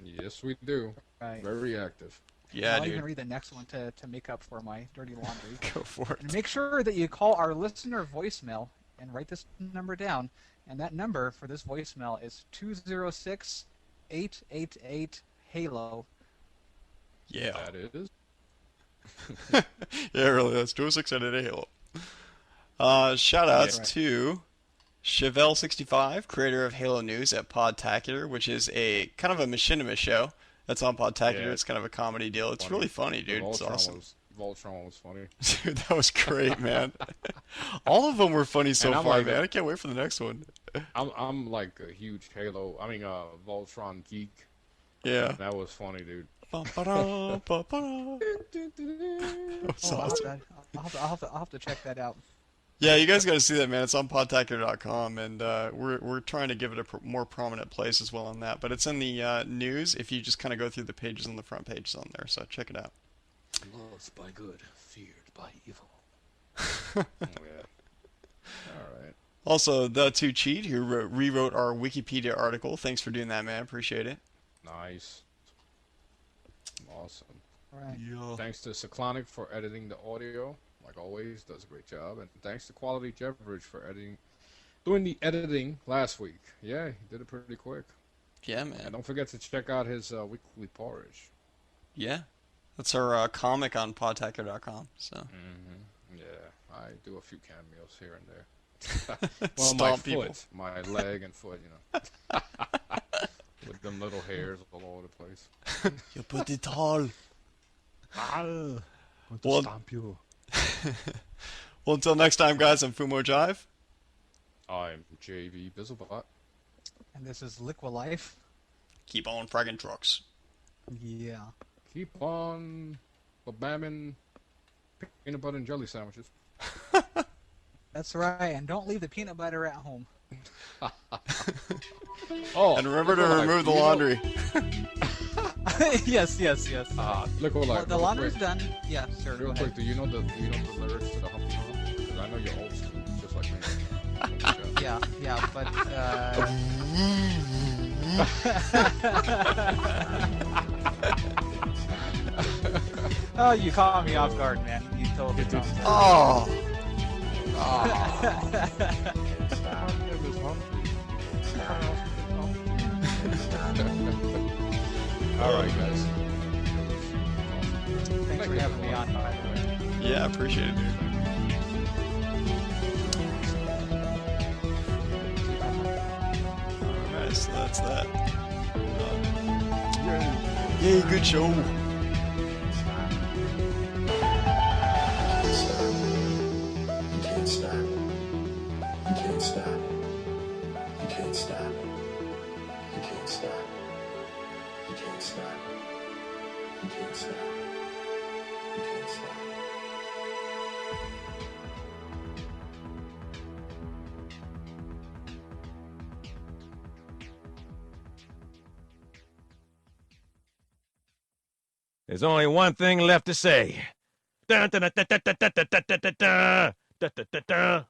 [SPEAKER 2] Yes, we do.
[SPEAKER 3] Right.
[SPEAKER 2] Very active.
[SPEAKER 1] Yeah,
[SPEAKER 3] I'll
[SPEAKER 1] dude.
[SPEAKER 3] even read the next one to make up for my dirty laundry.
[SPEAKER 1] Go for it.
[SPEAKER 3] And make sure that you call our listener voicemail and write this number down. And that number for this voicemail is 206-888-HALO.
[SPEAKER 1] Yeah.
[SPEAKER 2] That is.
[SPEAKER 1] Yeah, really, that's 206 Halo. Shout-outs
[SPEAKER 3] Yeah, right.
[SPEAKER 1] to Chevelle65, creator of Halo News at Podtacular, which is a kind of a machinima show that's on Podtacular.
[SPEAKER 2] Yeah.
[SPEAKER 1] It's kind of a comedy deal. It's really funny, dude. It's awesome.
[SPEAKER 2] Voltron was funny.
[SPEAKER 1] Dude, that was great, man. All of them were funny so
[SPEAKER 2] And I'm
[SPEAKER 1] far,
[SPEAKER 2] like-
[SPEAKER 1] man. I can't wait for the next one.
[SPEAKER 2] I'm like a huge Voltron geek.
[SPEAKER 1] Yeah.
[SPEAKER 2] That was funny, dude.
[SPEAKER 1] Ba-ba-da, ba-ba-da. That was awesome.
[SPEAKER 3] I'll have to check that out.
[SPEAKER 1] Yeah, you guys got to see that, man. It's on podtacular.com, and we're trying to give it a more prominent place as well on that. But it's in the news if you just kind of go through the pages on the front pages on there. So check it out.
[SPEAKER 2] Loved by good, feared by evil. Yeah. All right.
[SPEAKER 1] Also, the Two Cheat, who rewrote our Wikipedia article. Thanks for doing that, man. Appreciate it.
[SPEAKER 2] Nice. Awesome.
[SPEAKER 3] Right.
[SPEAKER 1] Yeah.
[SPEAKER 2] Thanks to Cyclonic for editing the audio, like always, does a great job. And thanks to Quality Jeverage for doing the editing last week. Yeah, he did it pretty quick.
[SPEAKER 1] Yeah,
[SPEAKER 2] And
[SPEAKER 1] man.
[SPEAKER 2] don't forget to check out his weekly porridge.
[SPEAKER 1] Yeah. That's our comic on podtacular.com. So.
[SPEAKER 2] Mm-hmm. Yeah, I do a few cameos here and there. Well,
[SPEAKER 1] Stomp
[SPEAKER 2] my
[SPEAKER 1] people.
[SPEAKER 2] foot, my leg and foot, with them little hairs all over the place.
[SPEAKER 1] You put it all.
[SPEAKER 2] I'll
[SPEAKER 1] Well-
[SPEAKER 2] stomp you.
[SPEAKER 1] Well, until next time, guys, I'm Foo Mo Jive.
[SPEAKER 2] I'm JV Bizzlebot.
[SPEAKER 3] And this is Liquilife.
[SPEAKER 1] Keep on fragging trucks.
[SPEAKER 3] Yeah.
[SPEAKER 2] Keep on bamming peanut butter and jelly sandwiches.
[SPEAKER 3] That's right. And don't leave the peanut butter at home.
[SPEAKER 2] Oh,
[SPEAKER 1] And remember to
[SPEAKER 2] Liquilife,
[SPEAKER 1] remove the
[SPEAKER 2] you know-
[SPEAKER 1] laundry.
[SPEAKER 3] yes.
[SPEAKER 2] Liquilife,
[SPEAKER 3] The
[SPEAKER 2] real
[SPEAKER 3] laundry's
[SPEAKER 2] quick.
[SPEAKER 3] done. Yeah, sure.
[SPEAKER 2] Real
[SPEAKER 3] Go
[SPEAKER 2] quick,
[SPEAKER 3] ahead.
[SPEAKER 2] do you know the lyrics to the Humpty Hump? Because I know you're old school, just like me.
[SPEAKER 3] Yeah, but oh, you caught me off guard, man. You totally caught me.
[SPEAKER 1] Oh.
[SPEAKER 2] Miss Humpty. All right, guys.
[SPEAKER 3] Thanks for having me on, by the way.
[SPEAKER 1] Yeah, appreciate it, dude. Alright, so that's that. Yay, good show.
[SPEAKER 5] You can't stop. You can't stop. You can't stop. You can't stop. You can't stop. You can't stop. You can't stop.
[SPEAKER 6] There's only one thing left to say. Dun, dun, dun, dun, dun, dun, dun, dun, dun, dun, dun, dun, dun, dun, dun.